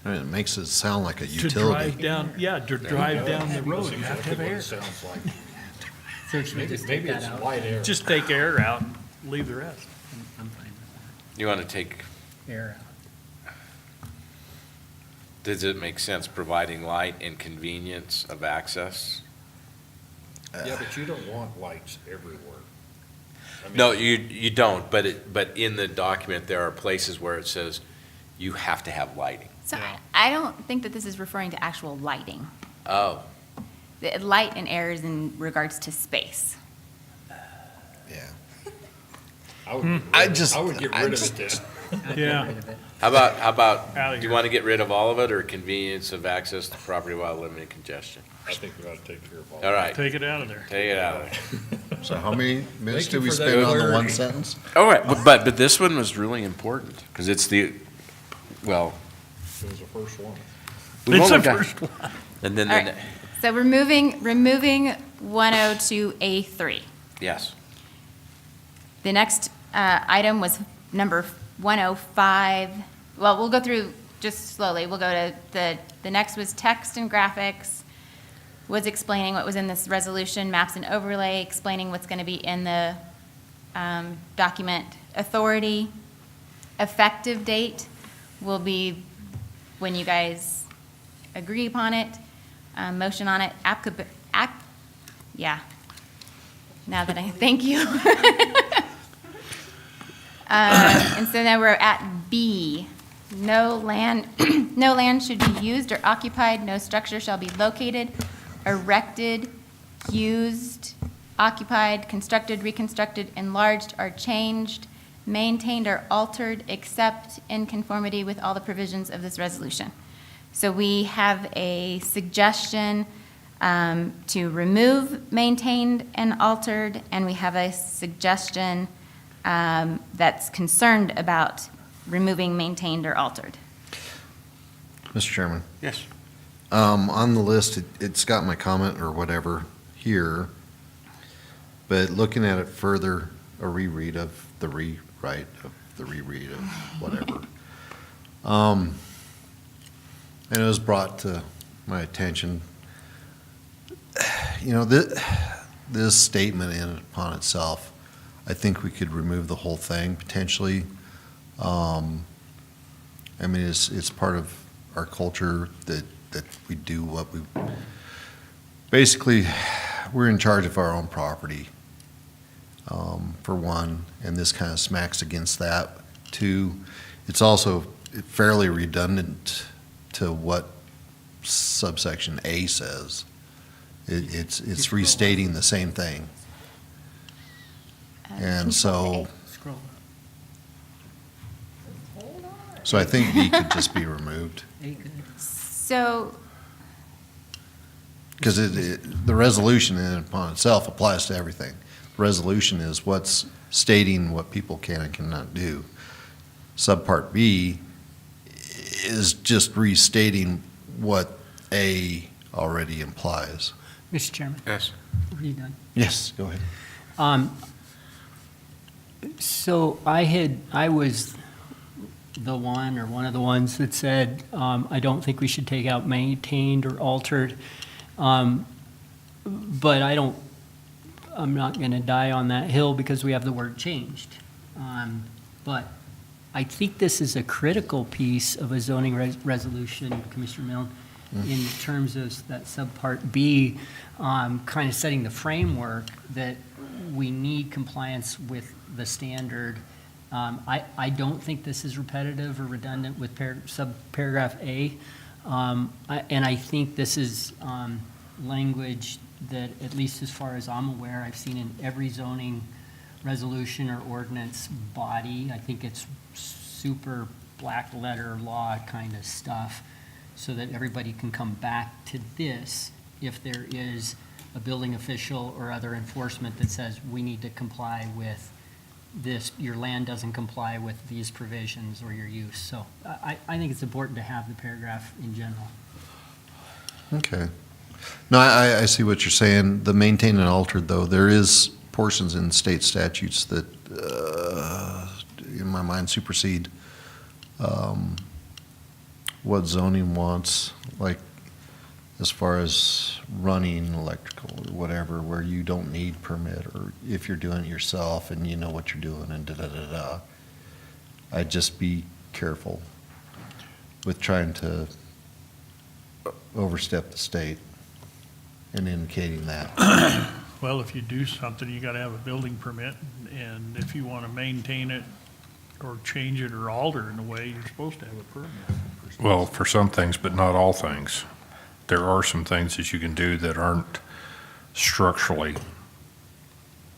I mean, it makes it sound like a To utility. drive down, to drive down the road, you have to have air. So should we just take that out? Just take air out, and leave the rest. I'm fine with You want to take, that. Air out. does it make sense providing light and convenience of access? Yeah, but you don't want lights everywhere. No, you don't, but in the document, there are places where it says you have to have lighting. So I don't think that this is referring to actual lighting. Oh, The light and air is in regards to space. Yeah. I would get rid of it then. Yeah. how about, Outta do you here. want to get rid of all of it, or convenience of access to property while limiting congestion? I think we ought to take care of all All right, Take it out of there. take it out. So how many minutes Thank did you we for that spend on the one clarity. sentence? All right, but this one was really important, because it's well. It was the first one. we've It's the only got- first one. And then, All right. So removing 102A3. yes, The next item was number 105. Well, we'll go through just slowly. We'll go to the next was text and graphics, was explaining what was in this resolution, maps and overlay, explaining what's going to be in the document. Authority, effective date will be when you guys agree upon it, motion on it, yeah. Now that thank you. And so now we're at B. No land, no land should be used or occupied, no structure shall be located, erected, used, occupied, constructed, reconstructed, enlarged, or changed, maintained, or altered, except in conformity with all the provisions of this resolution. So we have a suggestion to remove maintained and altered, and we have a suggestion that's concerned about removing maintained or altered. Mr. Chairman, yes. on the list, it's got my comment or whatever here, but looking at it further, a reread of the rewrite of the reread of whatever. And it was brought to my attention, you know, this statement in and upon itself, I think we could remove the whole thing potentially. I mean, it's part of our culture that we do what we, basically, we're in charge of our own property, for one, and this kind of smacks against that. Two, it's also fairly redundant to what subsection A says. It's restating the same thing. And so, So I think B could just be removed, So, because the resolution in and upon itself applies to everything. The resolution is what's stating what people can and cannot do. Subpart B is just restating what A already implies. Mr. Chairman, Yes. are you done? Yes, go ahead. So I was the one or one of the ones that said, I don't think we should take out maintained or altered. But I'm not going to die on that hill because we have the word changed. But I think this is a critical piece of a zoning resolution, Commissioner Milne, in terms of that subpart B, kind of setting the framework that we need compliance with the standard. I don't think this is repetitive or redundant with subparagraph A. And I think this is language that, at least as far as I'm aware, I've seen in every zoning resolution or ordinance body. I think it's super black letter law kind of stuff, so that everybody can come back to this if there is a building official or other enforcement that says we need to comply with this, your land doesn't comply with these provisions or your use. So I think it's important to have the paragraph in general. Okay. No, I see what you're saying. The maintained and altered, though, there is portions in state statutes that, in my mind, supersede what zoning wants, like as far as running electrical or whatever, where you don't need permit, or if you're doing it yourself and you know what you're doing and da-da-da-da. I'd just be careful with trying to overstep the state and indicating that. Well, if you do something, you gotta have a building permit, and if you wanna maintain it or change it or alter in a way, you're supposed to have a permit. Well, for some things, but not all things. There are some things that you can do that aren't structurally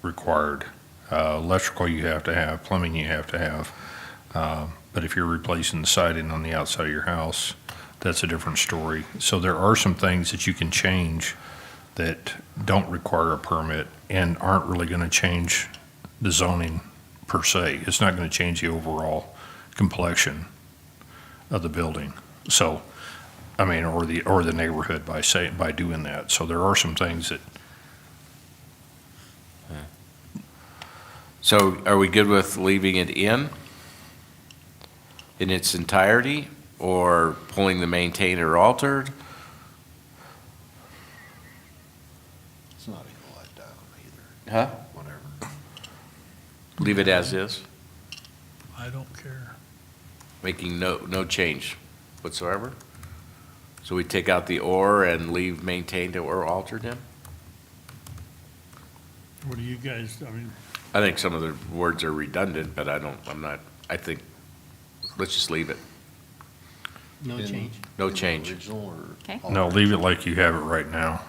required. Electrical you have to have, plumbing you have to have. But if you're replacing the siding on the outside of your house, that's a different story. So there are some things that you can change that don't require a permit and aren't really going to change the zoning per se. It's not going to change the overall complexion of the building. So, I mean, or the neighborhood by doing that. So there are some things that. So are we good with leaving it in its entirety, or pulling the maintained or altered? It's not even let down either. Huh? Whatever. Leave it as is, I don't care. making no change whatsoever? So we take out the or and leave maintained or altered in? What do you guys, I mean, I think some of the words are redundant, but I think, let's just leave it. No change. No change. Original or? Okay. No, leave it like you have it right now.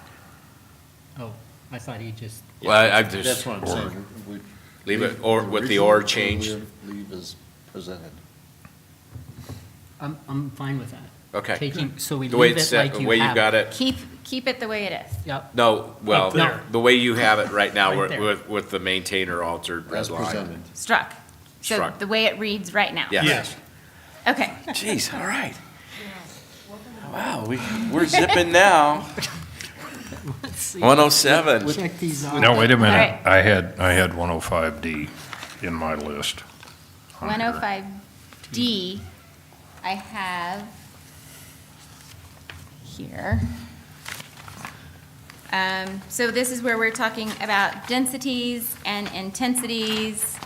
Oh, I thought he just, Well, I've That's just, what I'm saying. We- leave it, or with the or change. Leave as presented. I'm fine with that. Okay. Taking, so we The way leave it's it set, like the you way you have got it. it. keep it the way it is. Yep. No, well, Up there. the way you have it right now, Right there. with the maintain or altered red As line. presented. Struck. So Struck. the way it reads right now. Yes. yes. Okay. Jeez, all right. Wow, we're zipping now. 107. Check these off. No, wait a minute. right. I had 105D in my list. on here. 105D, I have here. So this is where we're talking about densities and intensities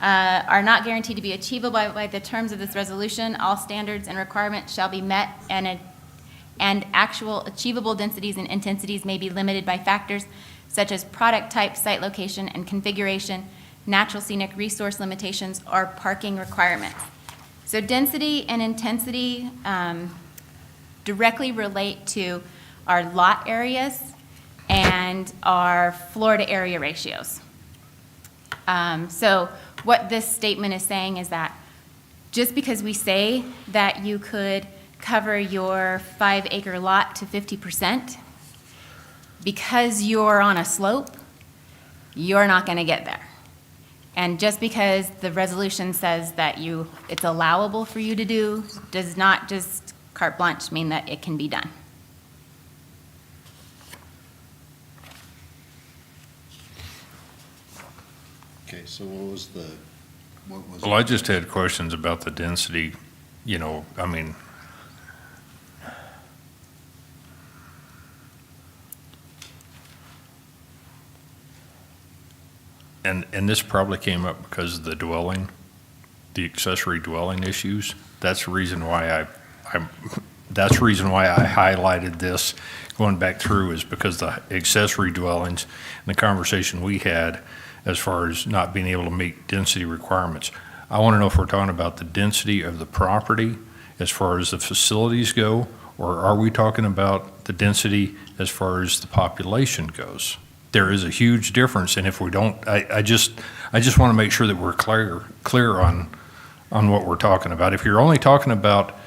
are not guaranteed to be achievable by the terms of this resolution. All standards and requirements shall be met, and actual achievable densities and intensities may be limited by factors such as product type, site location, and configuration, natural scenic resource limitations, or parking requirements. So density and intensity directly relate to our lot areas and our floor to area ratios. So what this statement is saying is that just because we say that you could cover your 5-acre lot to 50%, because you're on a slope, you're not going to get there. And just because the resolution says that it's allowable for you to do, does not just carte blanche mean that it can be done. Okay, so what was Well, I just had questions about the density, I mean, and this probably came up because of the accessory dwelling issues. That's the reason why that's the reason why I highlighted this going back through, is because the accessory dwellings and the conversation we had as far as not being able to meet density requirements. I want to know if we're talking about the density of the property as far as the facilities go, or are we talking about the density as far as the population goes? There is a huge difference, and if we don't, I just want to make sure that we're clear on what we're talking about. If you're only talking about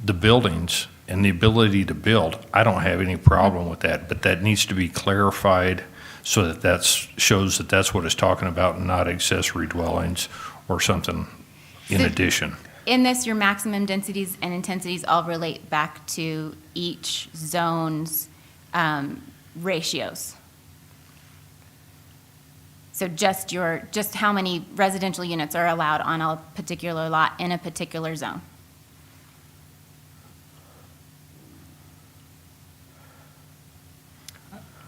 the buildings and the ability to build, I don't have any problem with that, but that needs to be clarified so that shows that that's what it's talking about, and not accessory dwellings or something in addition. In this, your maximum densities and intensities all relate back to each zone's ratios. So just how many residential units are allowed on a particular lot in a particular zone.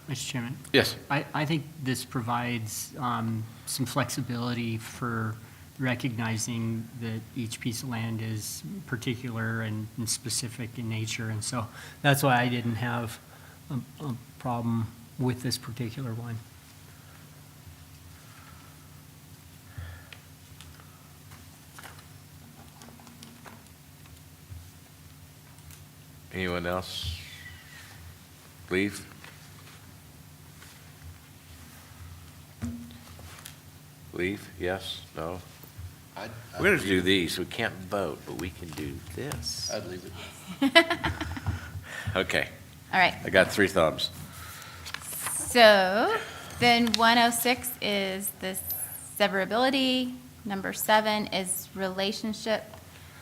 Mr. Chairman? Yes. I think this provides some flexibility for recognizing that each piece of land is particular and specific in nature, and so that's why I didn't have a problem with this particular one. Anyone else? Leave? Leave? Yes? No? We're going to do these. We can't vote, but we can do this. I'd leave it. Okay. All right. I got 3 thumbs. So then 106 is the severability. Number 7 is relationship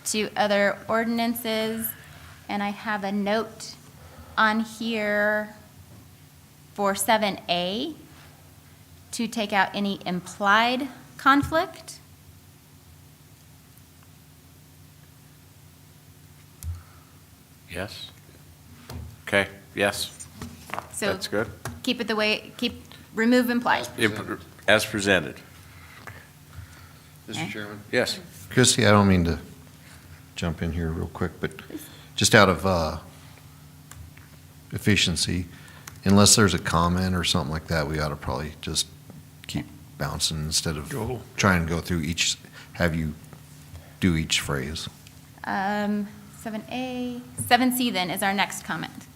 to other ordinances. And I have a note on here for 7A to take out any implied conflict. Yes? Okay, yes. So That's good. keep it remove implied. As presented. Okay. Mr. Chairman? Yes. Christie, I don't mean to jump in here real quick, but just out of efficiency, unless there's a comment or something like that, we ought to probably just keep bouncing instead of trying to go through have you do each phrase. 7A, 7C then is our next comment.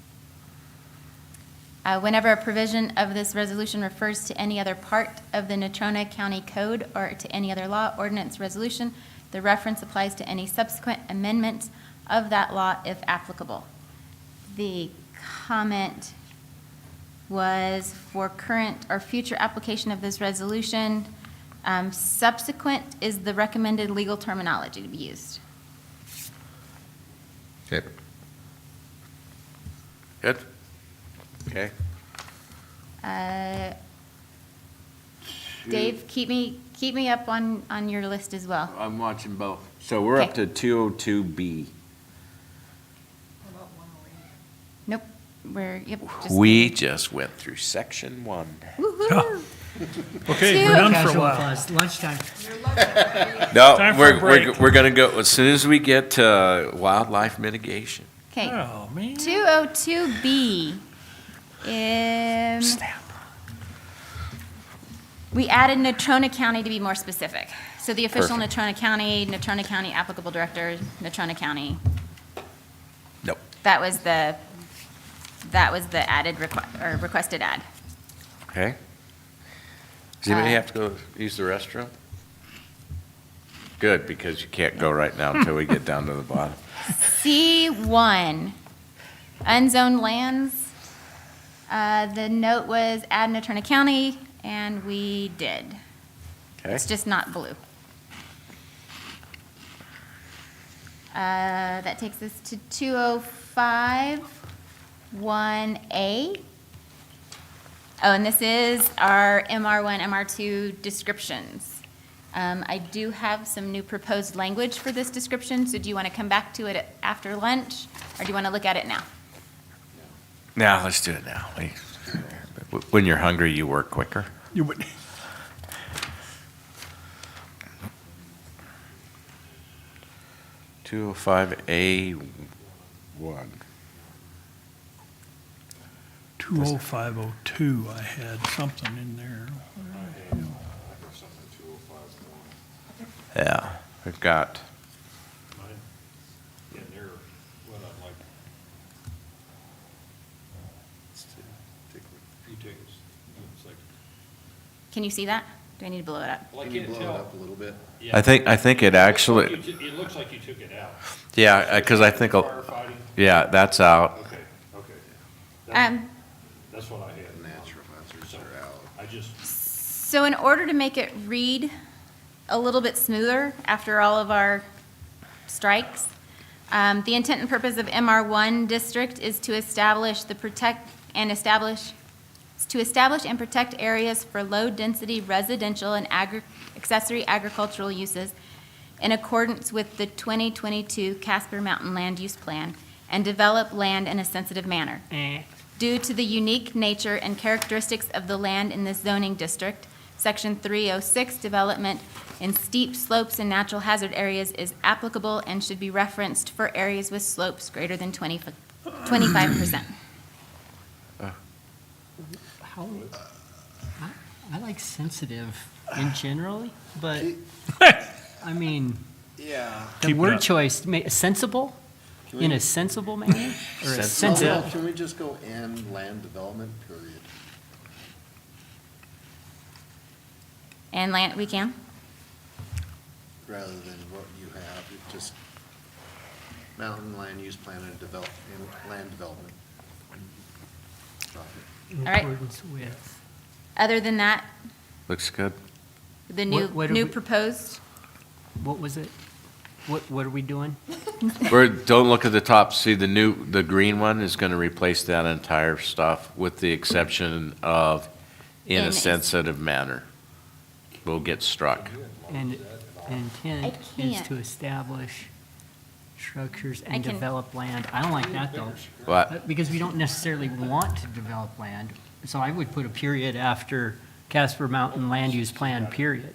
Whenever a provision of this resolution refers to any other part of the Natrona County Code or to any other law, ordinance, resolution, the reference applies to any subsequent amendments of that law if applicable. The comment was for current or future application of this resolution. Subsequent is the recommended legal terminology to be used. Okay. Good? Okay. Dave, keep me up on your list as well. I'm watching both. So we're up to 202B. Nope, We just went through section 1. Woo-hoo. Okay, we're done for a Casual while. applause, lunchtime. No, Time for a break. we're gonna go, as soon as we get to wildlife mitigation. Okay, Oh, man. 202B. We added Natrona County to be more specific. So the official Perfect. Natrona County applicable director, Natrona County. Nope. That was the added requested add. Okay. Does anybody have to go use the restroom? Good, because you can't go right now until we get down to the bottom. C1, unzoned lands. The note was add Natrona County, and we did. Okay. It's just not blue. That takes us to 205, 1A. Oh, and this is our MR1, MR2 descriptions. I do have some new proposed language for this description, so do you want to come back to it after lunch, or do you want to look at it now? Now, let's do it now. When you're hungry, you work quicker. You would. 205A1. 20502, I had something in there. Yeah, we've got, In there, what I'd like. You take us, it's like, Can you see that? Do I need to blow it up? well, I Can you can't blow it tell. up a little bit? Yeah. I think it actually, It looks like you took it out. yeah, because I think, Firefighting? yeah, that's out. Okay, okay. That's what I had. Natural hazards are out. I just, So in order to make it read a little bit smoother after all of our strikes, the intent and purpose of MR1 district is to establish and protect areas for low-density residential and accessory agricultural uses in accordance with the 2022 Casper Mountain Land Use Plan and develop land in a sensitive manner. Due to the unique nature and characteristics of the land in this zoning district, Section 306 development in steep slopes and natural hazard areas is applicable and should be referenced for areas with slopes greater than 25%. How, I like sensitive in generally, but, I mean, Yeah. the Keep it word up. choice, sensible, in a sensible manner, or a sensitive? Can we just go and land development, period? And land, we can? Rather than what you have, it just mountain land use plan and land development. In All right. accordance with. Other than that, Looks good. the new, What are new we- proposed? What was it? What are we doing? Don't look at the top. See, the green one is going to replace that entire stuff with the exception of in a sensitive manner. Will get struck. And intent I is can't. to establish structures I and can- develop land. I don't like that, though. What? Because we don't necessarily want to develop land. So I would put a period after Casper Mountain Land Use Plan, period.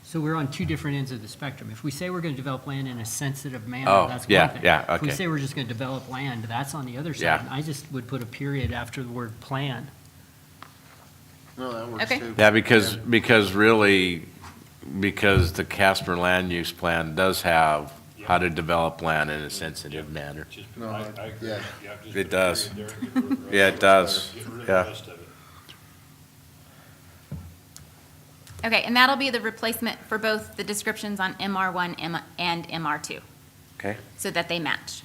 So we're on two different ends of the spectrum. If we say we're going to develop land in a sensitive manner, Oh, that's yeah, one thing. yeah, If we okay. say we're just going to develop land, that's on the other Yeah. side. And I just would put a period after the word plan. No, that works Okay. too. Yeah, because really, because the Casper Land Use Plan does have how to develop land in a sensitive manner. just, No, I agree. yeah. Just It put does. period there and get rid of the rest. Yeah, it does. Get rid of Yeah. the rest of it. Okay, and that'll be the replacement for both the descriptions on MR1 and MR2, Okay? so that they match.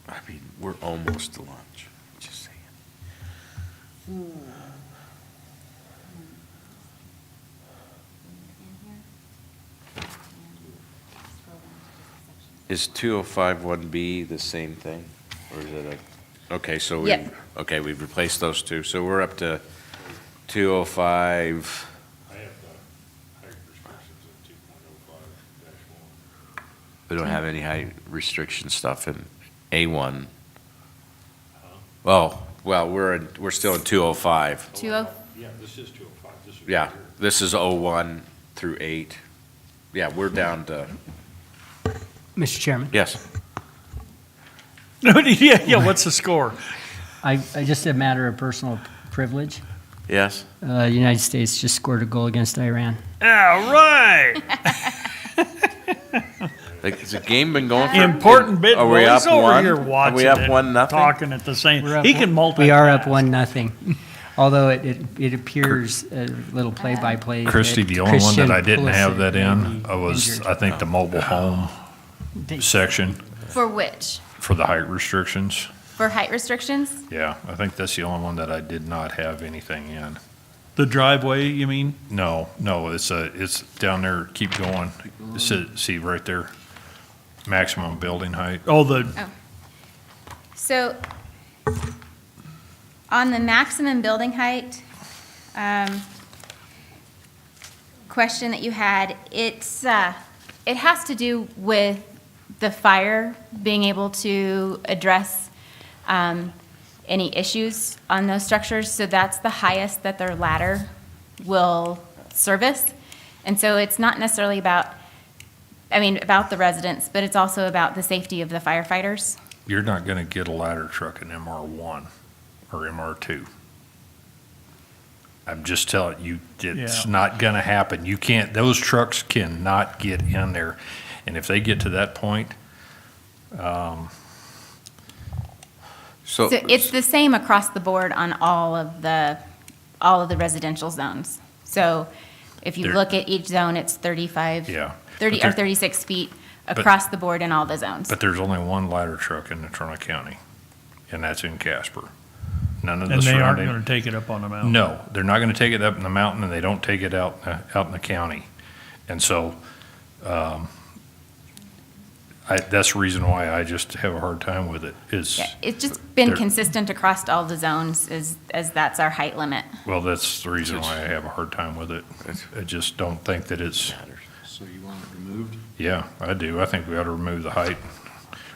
I mean, we're almost to lunch, just saying. Is 2051B the same thing? Or is it a, okay, so Yep. we've replaced those two. So we're up to 205, I have the height restrictions in 2.05-1. we don't have any height restriction stuff in A1. Huh? Well, we're still in 205. 20, Yeah, this is 205. This is Yeah, right here. this is 01 through 8. Yeah, we're down to, Mr. Chairman? yes. Yeah, what's the score? I just a matter of personal privilege. Yes? The United States just scored a goal against Iran. All right. Has the game been going for? Important bit Are we boys up over one? here Are watching we up it, 1-0? talking at the same, We're up he can multitask. We are up 1-0. Although it appears a little play-by-play. Christie, that the only one that I Christian didn't have Pulisic that may in be was, injured. I think, the mobile home section For which? for the height restrictions. For height restrictions? Yeah, I think that's the only one that I did not have anything in. The driveway, you mean? No, it's down there, keep going. See right there, maximum building height. Oh, the, So, on the maximum building height, question that you had, it has to do with the fire being able to address any issues on those structures. So that's the highest that their ladder will service. And so it's not necessarily about the residents, but it's also about the safety of the firefighters. You're not gonna get a ladder truck in MR1 or MR2. I'm just telling you, it's Yeah. not gonna happen. You can't, those trucks cannot get in there. And if they get to that point, So, So it's the same across the board on all of the residential zones. So if you There- look at each zone, it's 35, yeah. 30 But or there- 36 feet across the board in all the zones. But there's only one ladder truck in Natrona County, and that's in Casper. None of the and they aren't surrounding. gonna take it up on the mountain. No, they're not gonna take it up in the mountain, and they don't take it out in the county. And so, that's the reason why I just have a hard time with it, is, Yeah, it's just been There- consistent across all the zones as that's our height limit. well, that's the reason why I have a hard time with it. I just don't think that it's, So you want it removed? yeah, I do. I think we ought to remove the height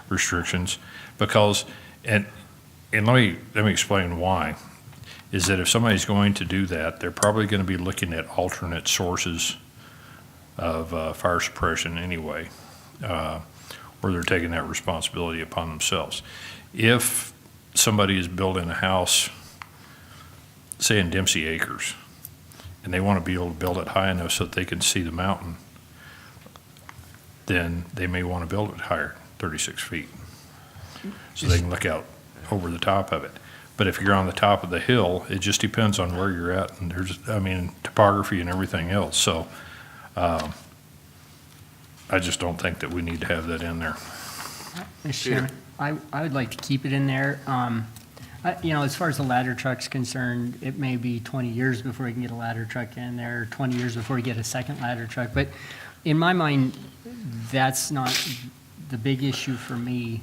restrictions, because, and let me explain why, is that if somebody's going to do that, they're probably gonna be looking at alternate sources of fire suppression anyway, where they're taking that responsibility upon themselves. If somebody is building a house, say in Dempsey Acres, and they want to be able to build it high enough so that they can see the mountain, then they may want to build it higher, 36 feet, so they can look out over the top of it. But if you're on the top of the hill, it just depends on where you're at, and topography and everything else. So I just don't think that we need to have that in there. Mr. Chairman, I would like to keep it in there. As far as the ladder truck's concerned, it may be 20 years before we can get a ladder truck in there, 20 years before we get a second ladder truck. But in my mind, that's not the big issue for me.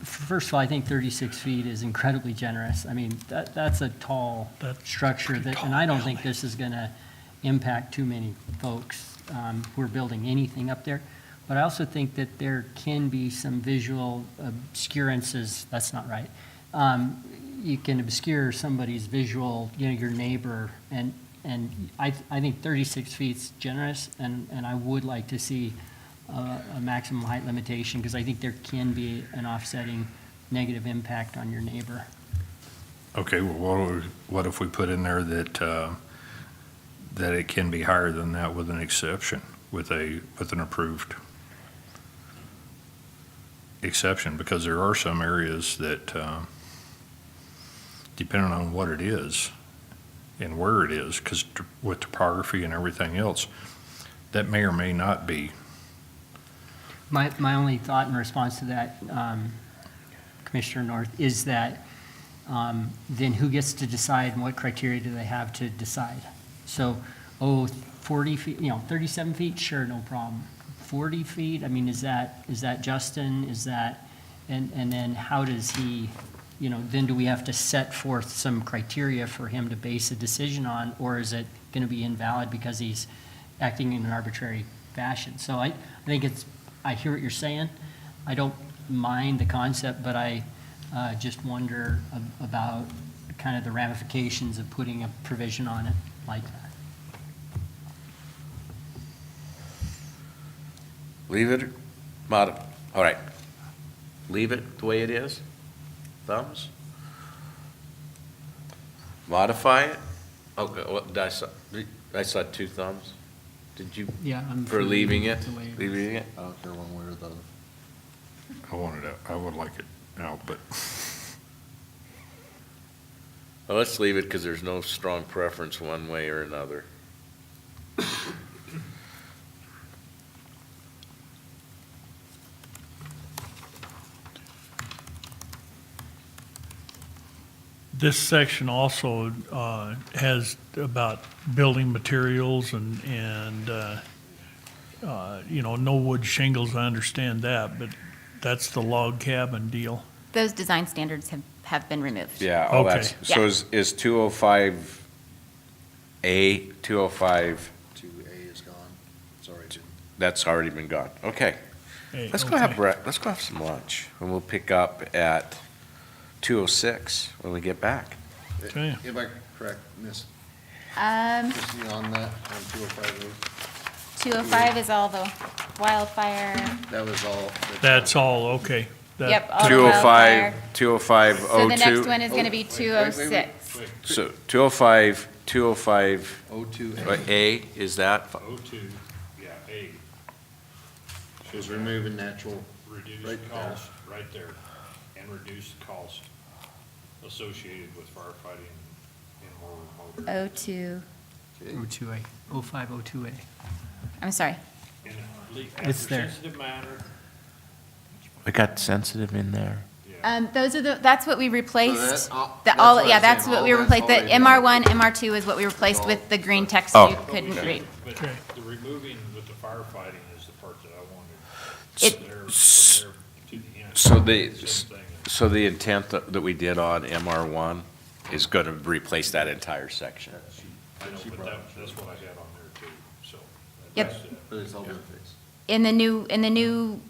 First of all, I think 36 feet is incredibly generous. I mean, that's a tall structure, and I don't think this is going to impact too many folks who are building anything up there. But I also think that there can be some visual obscurances, that's not right. You can obscure somebody's visual, your neighbor, and I think 36 feet's generous, and I would like to see a maximum height limitation, because I think there can be an offsetting negative impact on your neighbor. Okay, well, what if we put in there that it can be higher than that with an exception, with an approved exception? Because there are some areas that, depending on what it is and where it is, because with topography and everything else, that may or may not be. My only thought in response to that, Commissioner North, is that then who gets to decide, and what criteria do they have to decide? So, 40 feet, 37 feet, sure, no problem. 40 feet, is that Justin, and then how does he, then do we have to set forth some criteria for him to base a decision on, or is it going to be invalid because he's acting in an arbitrary fashion? So I think I hear what you're saying. I don't mind the concept, but I just wonder about kind of the ramifications of putting a provision on it like that. leave it, all right. Leave it the way it is? Thumbs? Modify it? Okay, I saw 2 thumbs. Did you, Yeah, I'm. for leaving it? the way- Leaving it? I don't care one way or the other. I would like it out, but Well, let's leave it because there's no strong preference one way or another. This section also has about building materials and no wood shingles, I understand that, but that's the log cabin deal. Those design standards have been removed. Yeah, all Okay. that's, so is 205A, 205, 2A is gone. It's already been. that's already been gone. Okay. Hey, Let's go have okay. let's go have some lunch, and we'll pick up at 206 when we get back. Okay. Am I correct, Miss Um, Christie, on that, on 205 Road? 205 is all the wildfire, That was all. That's all, okay. That- yep, all the 205, wildfire. 20502. So the next one is going to be 206. So 205, 205 02A. A, is that? O2, yeah, A, Was removing natural. reduce Right there. cost right there, and reduce cost associated with firefighting in more remote areas. 02, O2A, 0502A. I'm sorry. In a It's after there. sensitive manner, We got sensitive in there. That's what we replaced. So that- The that's all, what yeah, I'm that's saying, what we all replaced. The that's already MR1, MR2 is what we replaced with the green text Oh. you couldn't read. but Okay. the removing with the firefighting is the part that I wanted. It- From there to the end. So the, Same thing. so the intent that we did on MR1 is going to replace that entire section. I know, but that's what I had on there too, so. Yep. that's it. But it's all been fixed. In the new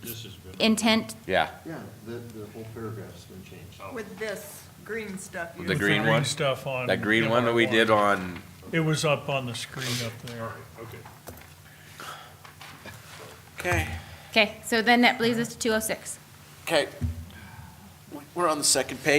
This has been. intent, Yeah, Yeah, the whole paragraph's been changed. With this green stuff. The you're With green green one? stuff on. that green one that we did on, It was up on the screen up there. All right, okay. okay, okay, so then that leads us to 206. okay. We're on the second page.